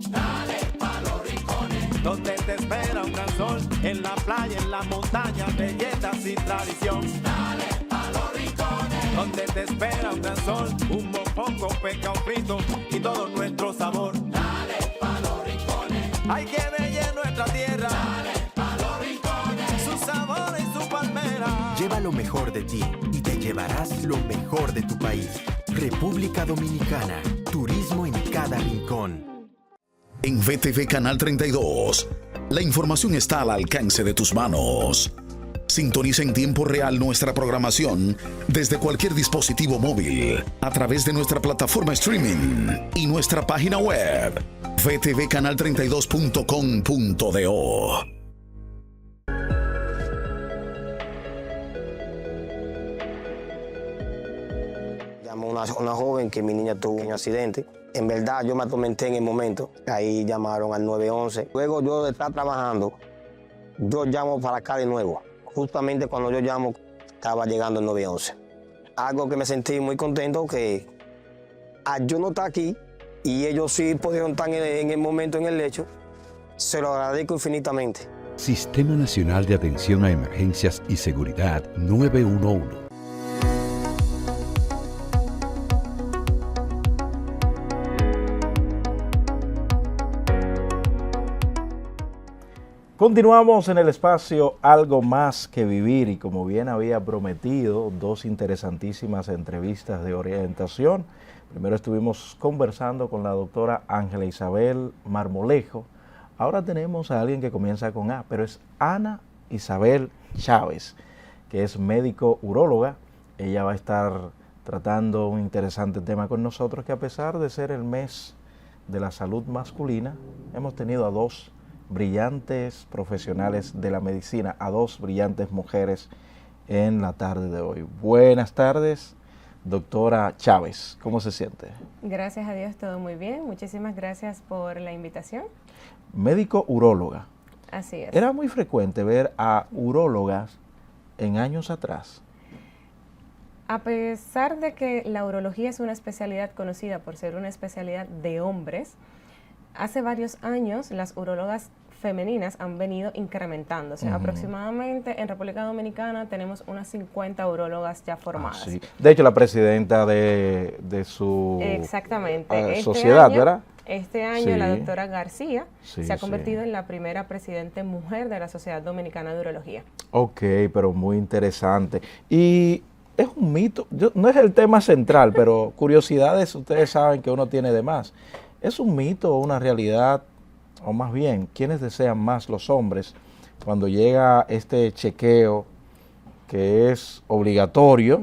Dale pa' los rincones, donde te espera un gran sol, en la playa, en la montaña, belletas y tradición. Dale pa' los rincones, donde te espera un gran sol, un mopongo, pescado frito y todo nuestro sabor. Dale pa' los rincones, hay que bella nuestra tierra. Dale pa' los rincones, su sabor y su palmera. Lleva lo mejor de ti y te llevarás lo mejor de tu país. República Dominicana, turismo en cada rincón. En VTV Canal 32, la información está al alcance de tus manos. Sintoniza en tiempo real nuestra programación desde cualquier dispositivo móvil a través de nuestra plataforma streaming y nuestra página web vtvcanal32.com.do. Llamó una joven que mi niña tuvo un accidente. En verdad, yo me atormenté en el momento. Ahí llamaron al 911. Luego yo de estar trabajando, yo llamo para acá de nuevo. Justamente cuando yo llamo, estaba llegando el 911. Algo que me sentí muy contento, que yo no estar aquí y ellos sí pudieron estar en el momento en el lecho, se lo agradezco infinitamente. Sistema Nacional de Atención a Emergencias y Seguridad 911. Continuamos en el espacio Algo Más que Vivir y como bien había prometido, dos interesantísimas entrevistas de orientación. Primero estuvimos conversando con la doctora Ángela Isabel Marmolejo. Ahora tenemos a alguien que comienza con A, pero es Ana Isabel Chávez, que es médico uróloga. Ella va a estar tratando un interesante tema con nosotros, que a pesar de ser el mes de la salud masculina, hemos tenido a dos brillantes profesionales de la medicina, a dos brillantes mujeres en la tarde de hoy. Buenas tardes, doctora Chávez, ¿cómo se siente? Gracias a Dios, todo muy bien. Muchísimas gracias por la invitación. Médico uróloga. Así es. Era muy frecuente ver a urólogas en años atrás. A pesar de que la urología es una especialidad conocida por ser una especialidad de hombres, hace varios años las urólogas femeninas han venido incrementándose. Aproximadamente en República Dominicana tenemos unas 50 urólogas ya formadas. Sí. De hecho, la presidenta de su sociedad, ¿verdad? Este año Sí. la doctora García se ha convertido sí. en la primera presidente mujer de la Sociedad Dominicana de Urología. Ok, pero muy interesante. Y es un mito, no es el tema central, pero curiosidades ustedes saben que uno tiene de más. ¿Es un mito o una realidad, o más bien, quiénes desean más los hombres cuando llega este chequeo que es obligatorio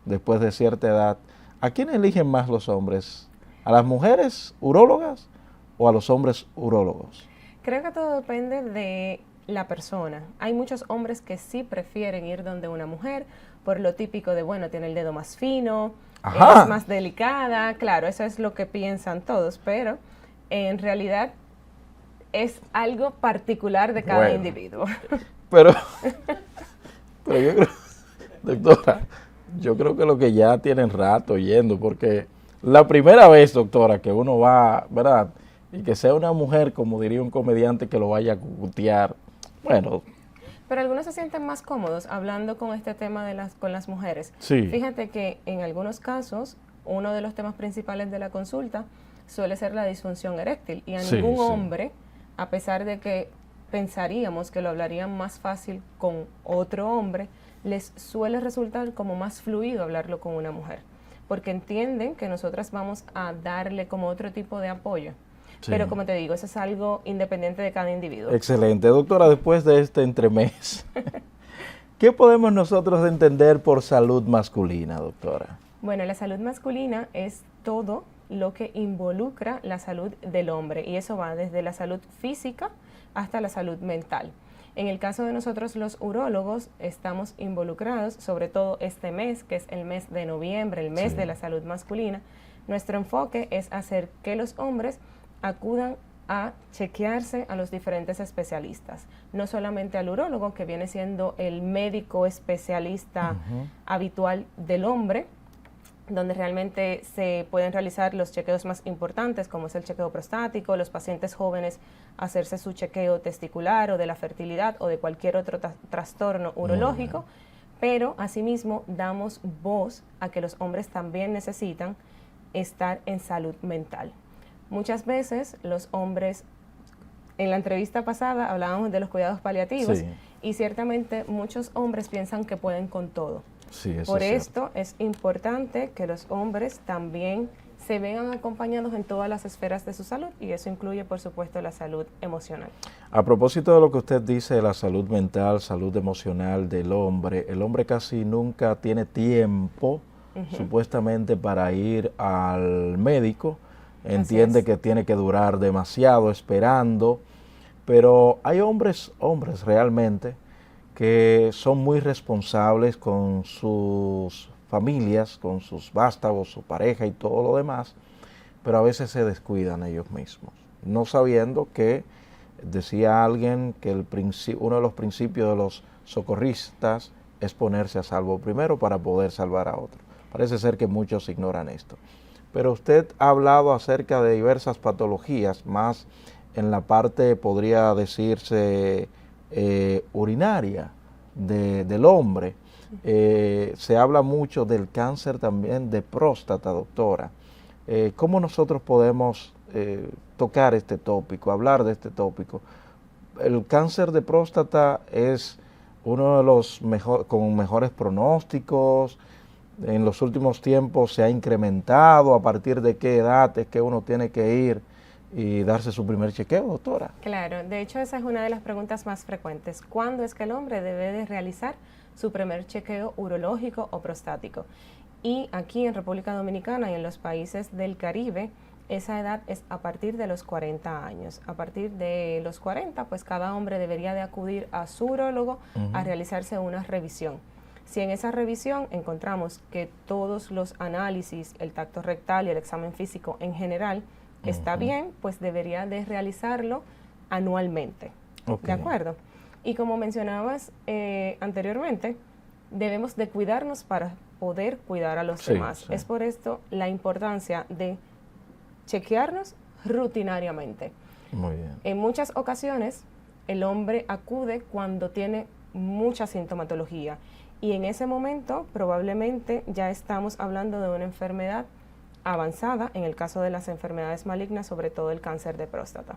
después de cierta edad? ¿A quién eligen más los hombres? ¿A las mujeres urólogas o a los hombres urólogos? Creo que todo depende de la persona. Hay muchos hombres que sí prefieren ir donde una mujer por lo típico de, bueno, tiene el dedo más fino, es más delicada. Claro, eso es lo que piensan todos, pero en realidad es algo particular de cada individuo. Pero yo creo, doctora, yo creo que lo que ya tienen rato yendo, porque la primera vez, doctora, que uno va, ¿verdad? Y que sea una mujer, como diría un comediante, que lo vaya a cucutear, bueno. Pero algunos se sienten más cómodos hablando con este tema con las mujeres. Sí. Fíjate que en algunos casos, uno de los temas principales de la consulta suele ser la disfunción eréctil. Y a ningún hombre, a pesar de que pensaríamos que lo hablarían más fácil con otro hombre, les suele resultar como más fluido hablarlo con una mujer. Porque entienden que nosotras vamos a darle como otro tipo de apoyo. Sí. Pero como te digo, eso es algo independiente de cada individuo. Excelente. Doctora, después de este entremés, ¿qué podemos nosotros entender por salud masculina, doctora? Bueno, la salud masculina es todo lo que involucra la salud del hombre, y eso va desde la salud física hasta la salud mental. En el caso de nosotros los urólogos estamos involucrados, sobre todo este mes, que es el mes de noviembre, el mes de la salud masculina. Nuestro enfoque es hacer que los hombres acudan a chequearse a los diferentes especialistas, no solamente al urólogo, que viene siendo el médico especialista habitual del hombre, donde realmente se pueden realizar los chequeos más importantes, como es el chequeo prostático, los pacientes jóvenes hacerse su chequeo testicular o de la fertilidad o de cualquier otro trastorno urológico, pero asimismo damos voz a que los hombres también necesitan estar en salud mental. Muchas veces los hombres, en la entrevista pasada hablábamos de los cuidados paliativos, y ciertamente muchos hombres piensan que pueden con todo. Sí, eso Por es esto es importante que los hombres también se vean acompañados en todas las esferas de su salud, y eso incluye, por supuesto, la salud emocional. A propósito de lo que usted dice de la salud mental, salud emocional del hombre, el hombre casi nunca tiene tiempo, supuestamente, para ir al médico. Entiende que tiene que durar demasiado esperando, pero hay hombres realmente que son muy responsables con sus familias, con sus vástagos, su pareja y todo lo demás, pero a veces se descuidan ellos mismos, no sabiendo que, decía alguien, que uno de los principios de los socorristas es ponerse a salvo primero para poder salvar a otro. Parece ser que muchos ignoran esto. Pero usted ha hablado acerca de diversas patologías, más en la parte, podría decirse, urinaria del hombre. Se habla mucho del cáncer también de próstata, doctora. ¿Cómo nosotros podemos tocar este tópico, hablar de este tópico? El cáncer de próstata es uno de los con mejores pronósticos. En los últimos tiempos se ha incrementado. ¿A partir de qué edad es que uno tiene que ir y darse su primer chequeo, doctora? Claro, de hecho esa es una de las preguntas más frecuentes. ¿Cuándo es que el hombre debe de realizar su primer chequeo urológico o prostático? Y aquí en República Dominicana y en los países del Caribe, esa edad es a partir de los 40 años. A partir de los 40, pues cada hombre debería de acudir a su urólogo a realizarse una revisión. Si en esa revisión encontramos que todos los análisis, el tacto rectal y el examen físico en general está bien, pues debería de realizarlo anualmente. ¿De acuerdo? Y como mencionabas anteriormente, debemos de cuidarnos para poder cuidar a los demás. Es por esto la importancia de chequearnos rutinariamente. Muy bien. En muchas ocasiones el hombre acude cuando tiene mucha sintomatología, y en ese momento probablemente ya estamos hablando de una enfermedad avanzada, en el caso de las enfermedades malignas, sobre todo el cáncer de próstata,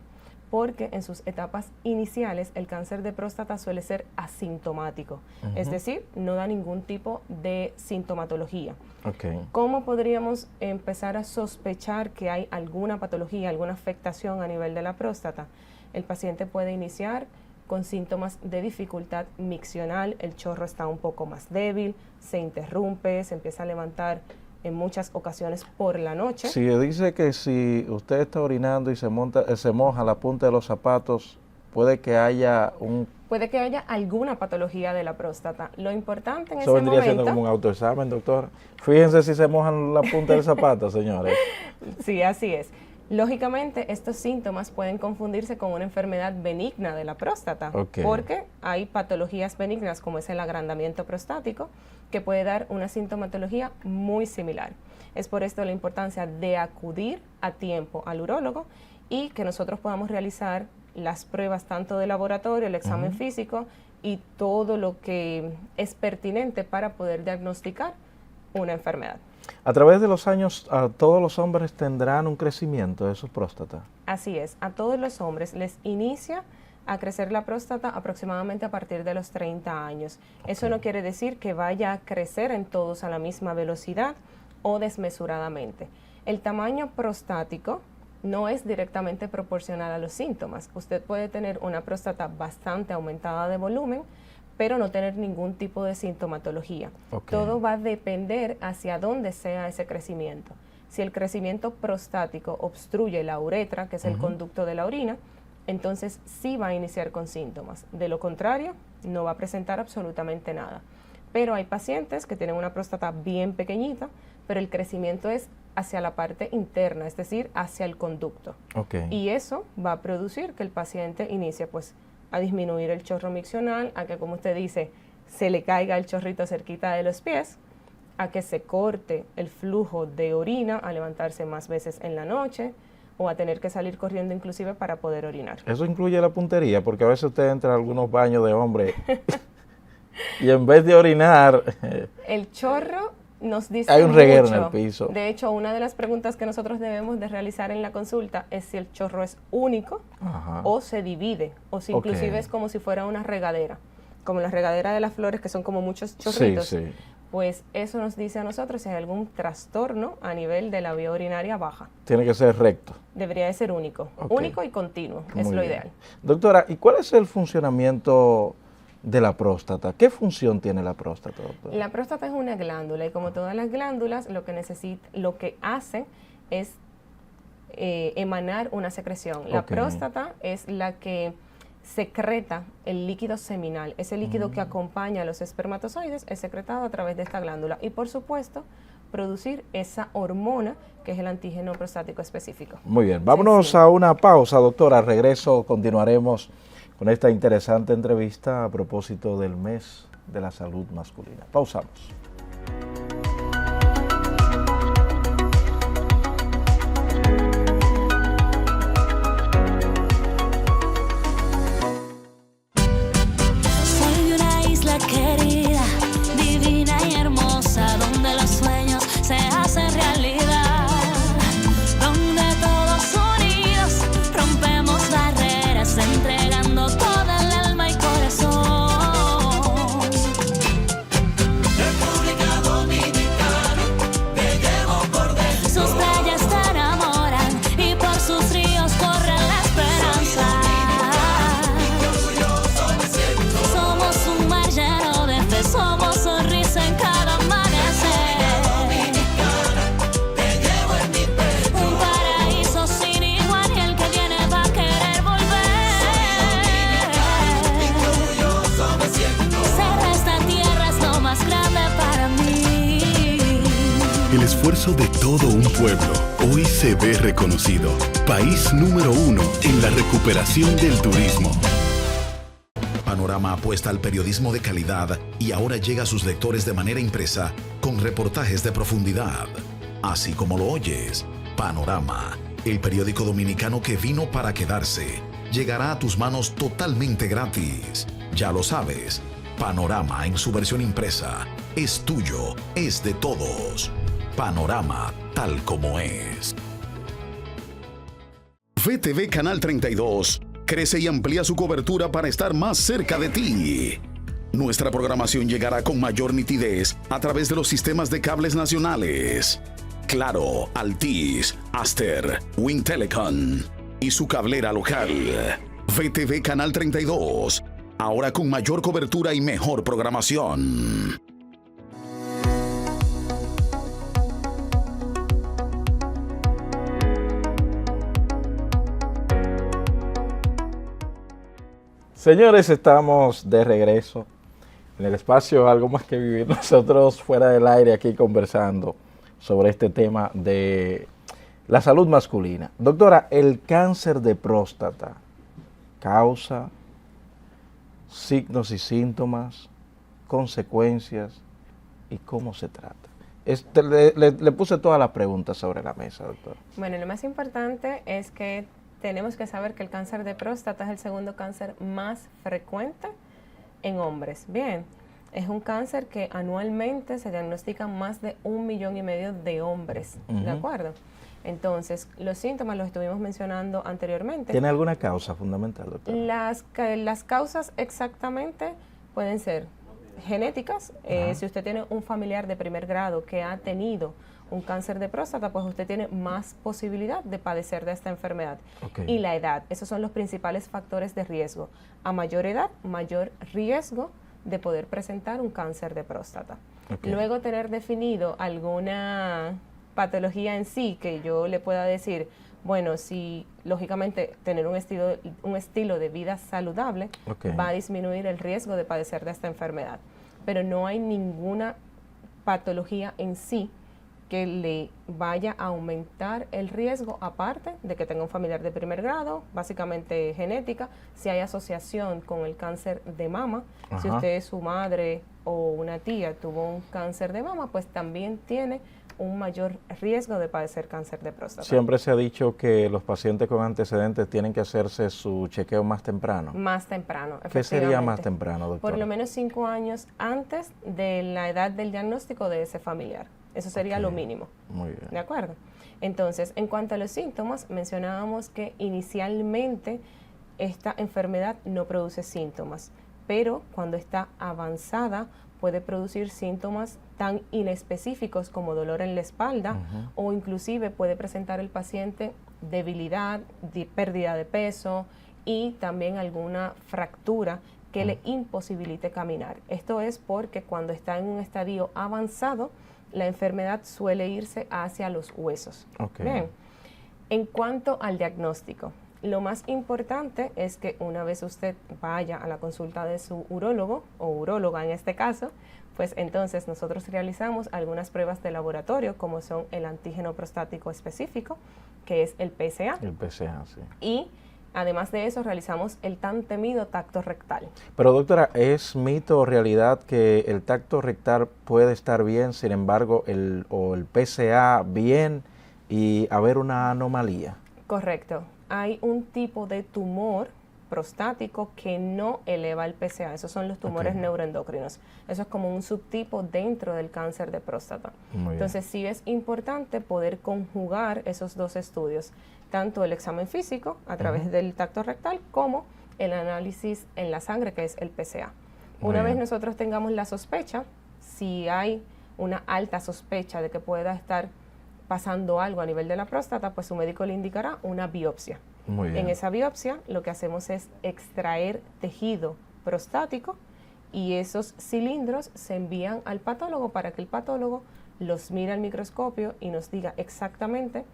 porque en sus etapas iniciales el cáncer de próstata suele ser asintomático, es decir, no da ningún tipo de sintomatología. ¿Cómo podríamos empezar a sospechar que hay alguna patología, alguna afectación a nivel de la próstata? El paciente puede iniciar con síntomas de dificultad miccional, el chorro está un poco más débil, se interrumpe, se empieza a levantar en muchas ocasiones por la noche. Sí, dice que si usted está orinando y se moja la punta de los zapatos, puede que haya alguna patología de la próstata. Lo importante en ese momento... Eso vendría momento, siendo como un autoexamen, doctora. Fíjense si se mojan la punta del zapato, señores. Sí, así es. Lógicamente, estos síntomas pueden confundirse con una enfermedad benigna de la próstata, porque hay patologías benignas como es el agrandamiento prostático, que puede dar una sintomatología muy similar. Es por esto la importancia de acudir a tiempo al urólogo y que nosotros podamos realizar las pruebas tanto de laboratorio, el examen físico y todo lo que es pertinente para poder diagnosticar una enfermedad. A través de los años, todos los hombres tendrán un crecimiento de su próstata. Así es, a todos los hombres les inicia a crecer la próstata aproximadamente a partir de los 30 años. Eso no quiere decir que vaya a crecer en todos a la misma velocidad o desmesuradamente. El tamaño prostático no es directamente proporcional a los síntomas. Usted puede tener una próstata bastante aumentada de volumen, pero no tener ningún tipo de sintomatología. Todo va a depender hacia dónde sea ese crecimiento. Si el crecimiento prostático obstruye la uretra, que es el conducto de la orina, entonces sí va a iniciar con síntomas. De lo contrario, no va a presentar absolutamente nada. Pero hay pacientes que tienen una próstata bien pequeñita, pero el crecimiento es hacia la parte interna, es decir, hacia el conducto. Y eso va a producir que el paciente inicie pues a disminuir el chorro miccional, a que, como usted dice, se le caiga el chorrito cerquita de los pies, a que se corte el flujo de orina, a levantarse más veces en la noche o a tener que salir corriendo inclusive para poder orinar. Eso incluye la puntería, porque a veces usted entra a algunos baños de hombre y en vez de orinar... el chorro nos dice hay un reguero mucho. En el piso. De hecho, una de las preguntas que nosotros debemos de realizar en la consulta es si el chorro es único o se divide, o si inclusive es como si fuera una regadera, como la regadera de las flores, que son como muchos chorritos. Pues eso nos dice a nosotros si hay algún trastorno a nivel de la vía urinaria baja. Tiene que ser recto. Debería de ser único, único y continuo, es lo ideal. Doctora, ¿y cuál es el funcionamiento de la próstata? ¿Qué función tiene la próstata, doctora? La próstata es una glándula y como todas las glándulas lo que hacen es emanar una secreción. La próstata es la que secreta el líquido seminal. Ese líquido que acompaña a los espermatozoides es secretado a través de esta glándula y por supuesto producir esa hormona que es el antígeno prostático específico. Muy bien, vámonos a una pausa, doctora. Al regreso continuaremos con esta interesante entrevista a propósito del mes de la salud masculina. Pausamos. Soy de una isla querida, divina y hermosa, donde los sueños se hacen realidad, donde todos unidos rompemos barreras, entregando toda el alma y corazón. República Dominicana, te llevo por dentro. Sus playas te enamoran y por sus ríos corre la esperanza. Somos un mar lleno de fe, somos sonrisa en cada amanecer. Te llevo en mi pecho. Un paraíso sin igual y el que viene va a querer volver. Ser esta tierra es lo más grande para mí. El esfuerzo de todo un pueblo hoy se ve reconocido. País número 1 en la recuperación del turismo. Panorama apuesta al periodismo de calidad y ahora llega a sus lectores de manera impresa con reportajes de profundidad. Así como lo oyes, Panorama, el periódico dominicano que vino para quedarse, llegará a tus manos totalmente gratis. Ya lo sabes, Panorama en su versión impresa es tuyo, es de todos. Panorama tal como es. VTV Canal 32 crece y amplía su cobertura para estar más cerca de ti. Nuestra programación llegará con mayor nitidez a través de los sistemas de cables nacionales. Claro, Altiz, Aster, Wintelecom y su cablera local. VTV Canal 32, ahora con mayor cobertura y mejor programación. Señores, estamos de regreso en el espacio Algo Más que Vivir. Nosotros fuera del aire aquí conversando sobre este tema de la salud masculina. Doctora, el cáncer de próstata, causa, signos y síntomas, consecuencias y cómo se trata. Le puse todas las preguntas sobre la mesa, doctora. Bueno, lo más importante es que tenemos que saber que el cáncer de próstata es el segundo cáncer más frecuente en hombres. Bien, es un cáncer que anualmente se diagnostican más de 1,5 millones de hombres, ¿de acuerdo? Entonces, los síntomas los estuvimos mencionando anteriormente. ¿Tiene alguna causa fundamental, doctora? Las causas exactamente pueden ser genéticas. Si usted tiene un familiar de primer grado que ha tenido un cáncer de próstata, pues usted tiene más posibilidad de padecer de esta enfermedad. Y la edad, esos son los principales factores de riesgo. A mayor edad, mayor riesgo de poder presentar un cáncer de próstata. Luego tener definido alguna patología en sí que yo le pueda decir, bueno, si lógicamente tener un estilo de vida saludable va a disminuir el riesgo de padecer de esta enfermedad. Pero no hay ninguna patología en sí que le vaya a aumentar el riesgo, aparte de que tenga un familiar de primer grado, básicamente genética, si hay asociación con el cáncer de mama, si usted, su madre o una tía tuvo un cáncer de mama, pues también tiene un mayor riesgo de padecer cáncer de próstata. Siempre se ha dicho que los pacientes con antecedentes tienen que hacerse su chequeo más temprano. Más temprano, efectivamente. ¿Qué sería más temprano, doctora? Por lo menos 5 años antes de la edad del diagnóstico de ese familiar. Eso sería lo mínimo. Muy bien. ¿De acuerdo? Entonces, en cuanto a los síntomas, mencionábamos que inicialmente esta enfermedad no produce síntomas, pero cuando está avanzada puede producir síntomas tan inespecíficos como dolor en la espalda o inclusive puede presentar el paciente debilidad, pérdida de peso y también alguna fractura que le imposibilite caminar. Esto es porque cuando está en un estadio avanzado, la enfermedad suele irse hacia los huesos. Bien. En cuanto al diagnóstico, lo más importante es que una vez usted vaya a la consulta de su urólogo o uróloga en este caso, pues entonces nosotros realizamos algunas pruebas de laboratorio como son el antígeno prostático específico, que es el PSA. El PSA, sí. Y además de eso realizamos el tan temido tacto rectal. Pero doctora, ¿es mito o realidad que el tacto rectal puede estar bien, sin embargo el PSA bien y haber una anomalía? Correcto. Hay un tipo de tumor prostático que no eleva el PSA. Esos son los tumores neuroendocrinos. Eso es como un subtipo dentro del cáncer de próstata. Entonces sí es importante poder conjugar esos dos estudios, tanto el examen físico a través del tacto rectal como el análisis en la sangre, que es el PSA. Una vez nosotros tengamos la sospecha, si hay una alta sospecha de que pueda estar pasando algo a nivel de la próstata, pues su médico le indicará una biopsia. Muy bien. En esa biopsia lo que hacemos es extraer tejido prostático y esos cilindros se envían al patólogo para que el patólogo los mire al microscopio y nos diga exactamente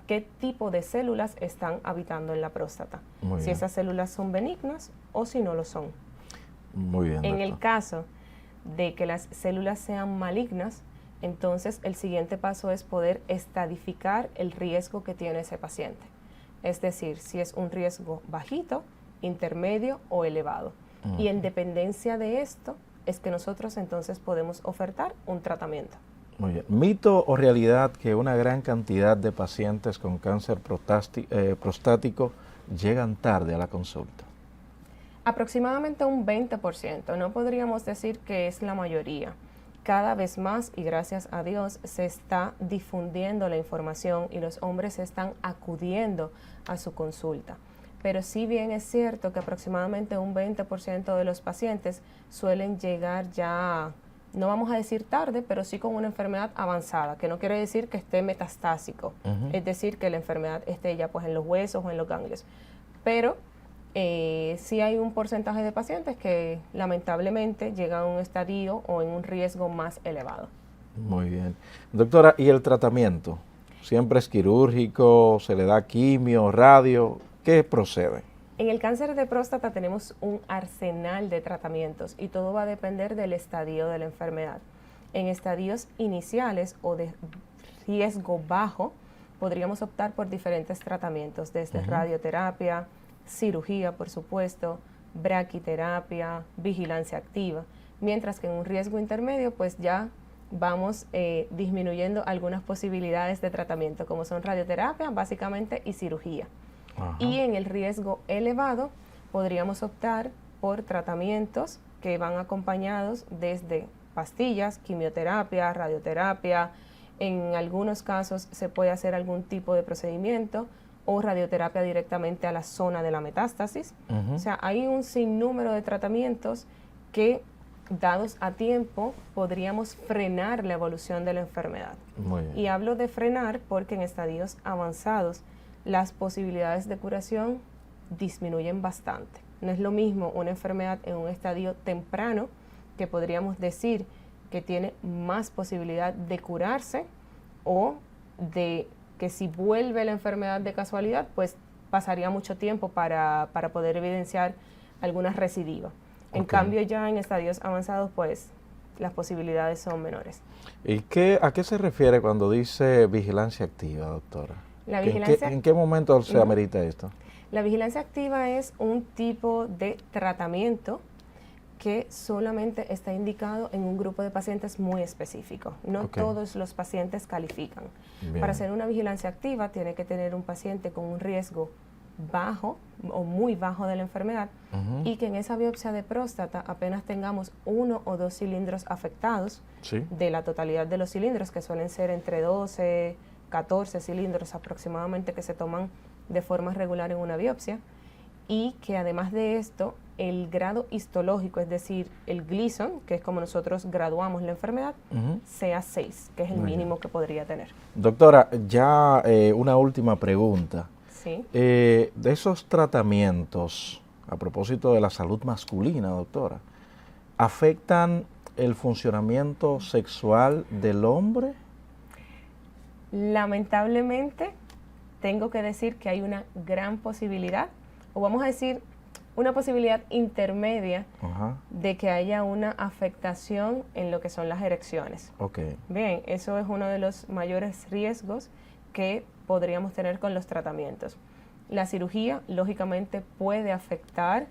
qué tipo de células están habitando en la próstata. Si esas células son benignas o si no lo son. Muy bien, en el caso de que las células sean malignas, entonces el siguiente paso es poder estadificar el riesgo que tiene ese paciente. Es decir, si es un riesgo bajito, intermedio o elevado. Y en dependencia de esto es que nosotros entonces podemos ofertar un tratamiento. Muy bien. ¿Mito o realidad que una gran cantidad de pacientes con cáncer prostático llegan tarde a la consulta? Aproximadamente un 20%. No podríamos decir que es la mayoría. Cada vez más, y gracias a Dios, se está difundiendo la información y los hombres están acudiendo a su consulta. Pero si bien es cierto que aproximadamente un 20% de los pacientes suelen llegar ya, no vamos a decir tarde, pero sí con una enfermedad avanzada, que no quiere decir que esté metastásico, es decir, que la enfermedad esté ya pues en los huesos o en los ganglios. Pero sí hay un porcentaje de pacientes que lamentablemente llegan a un estadio o en un riesgo más elevado. Muy bien. Doctora, ¿y el tratamiento? ¿Siempre es quirúrgico? ¿Se le da quimio, radio? ¿Qué procede? En el cáncer de próstata tenemos un arsenal de tratamientos y todo va a depender del estadio de la enfermedad. En estadios iniciales o de riesgo bajo, podríamos optar por diferentes tratamientos, desde radioterapia, cirugía, por supuesto, braquiterapia, vigilancia activa, mientras que en un riesgo intermedio, pues ya vamos disminuyendo algunas posibilidades de tratamiento, como son radioterapia, básicamente, y cirugía. Y en el riesgo elevado, podríamos optar por tratamientos que van acompañados desde pastillas, quimioterapia, radioterapia. En algunos casos se puede hacer algún tipo de procedimiento o radioterapia directamente a la zona de la metástasis. O sea, hay un sinnúmero de tratamientos que, dados a tiempo, podríamos frenar la evolución de la enfermedad. Muy bien. Y hablo de frenar porque en estadios avanzados las posibilidades de curación disminuyen bastante. No es lo mismo una enfermedad en un estadio temprano, que podríamos decir que tiene más posibilidad de curarse, o de que si vuelve la enfermedad de casualidad, pues pasaría mucho tiempo para poder evidenciar alguna recidiva. En cambio, ya en estadios avanzados, pues las posibilidades son menores. ¿Y a qué se refiere cuando dice vigilancia activa, doctora? La vigilancia, ¿En qué momento se amerita esto? La vigilancia activa es un tipo de tratamiento que solamente está indicado en un grupo de pacientes muy específico. No todos los pacientes califican. Bien. Para hacer una vigilancia activa tiene que tener un paciente con un riesgo bajo o muy bajo de la enfermedad y que en esa biopsia de próstata apenas tengamos 1 o 2 cilindros afectados de la totalidad de los cilindros, que suelen ser entre 12, 14 cilindros aproximadamente que se toman de forma regular en una biopsia, y que además de esto el grado histológico, es decir, el Gleason, que es como nosotros graduamos la enfermedad, sea 6, que es el mínimo que podría tener. Doctora, ya una última pregunta. Sí. De esos tratamientos, a propósito de la salud masculina, doctora, ¿afectan el funcionamiento sexual del hombre? Lamentablemente, tengo que decir que hay una gran posibilidad, o vamos a decir, una posibilidad intermedia de que haya una afectación en lo que son las erecciones. Bien, eso es uno de los mayores riesgos que podríamos tener con los tratamientos. La cirugía, lógicamente, puede afectar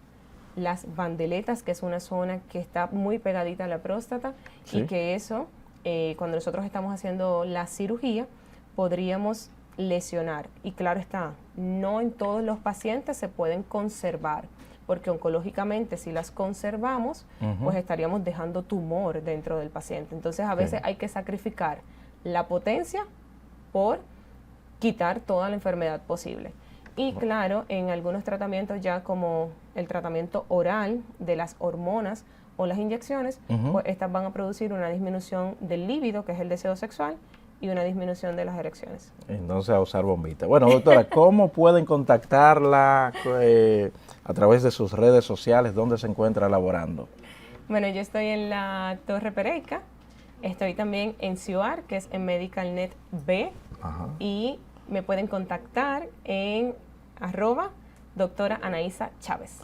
las bandeletas, que es una zona que está muy pegadita a la próstata, y que eso, cuando nosotros estamos haciendo la cirugía, podríamos lesionar. Y claro está, no en todos los pacientes se pueden conservar, porque oncológicamente si las conservamos, pues estaríamos dejando tumor dentro del paciente. Entonces a veces hay que sacrificar la potencia por quitar toda la enfermedad posible. Y claro, en algunos tratamientos ya como el tratamiento oral de las hormonas o las inyecciones, pues estas van a producir una disminución del líbido, que es el deseo sexual, y una disminución de las erecciones. Entonces a usar bombita. Bueno, doctora, ¿cómo pueden contactarla a través de sus redes sociales? ¿Dónde se encuentra laborando? Bueno, yo estoy en la Torre Pereica, estoy también en CIUAR, que es en MedicalNet B, y me pueden contactar en @doctora Anaísa Chávez.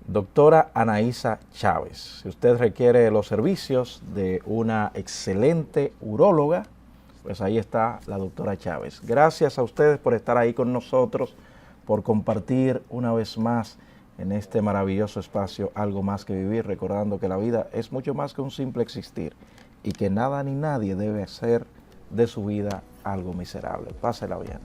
Doctora Anaísa Chávez. Si usted requiere los servicios de una excelente uróloga, pues ahí está la doctora Chávez. Gracias a ustedes por estar ahí con nosotros, por compartir una vez más en este maravilloso espacio Algo Más que Vivir, recordando que la vida es mucho más que un simple existir y que nada ni nadie debe hacer de su vida algo miserable. Pásela bien.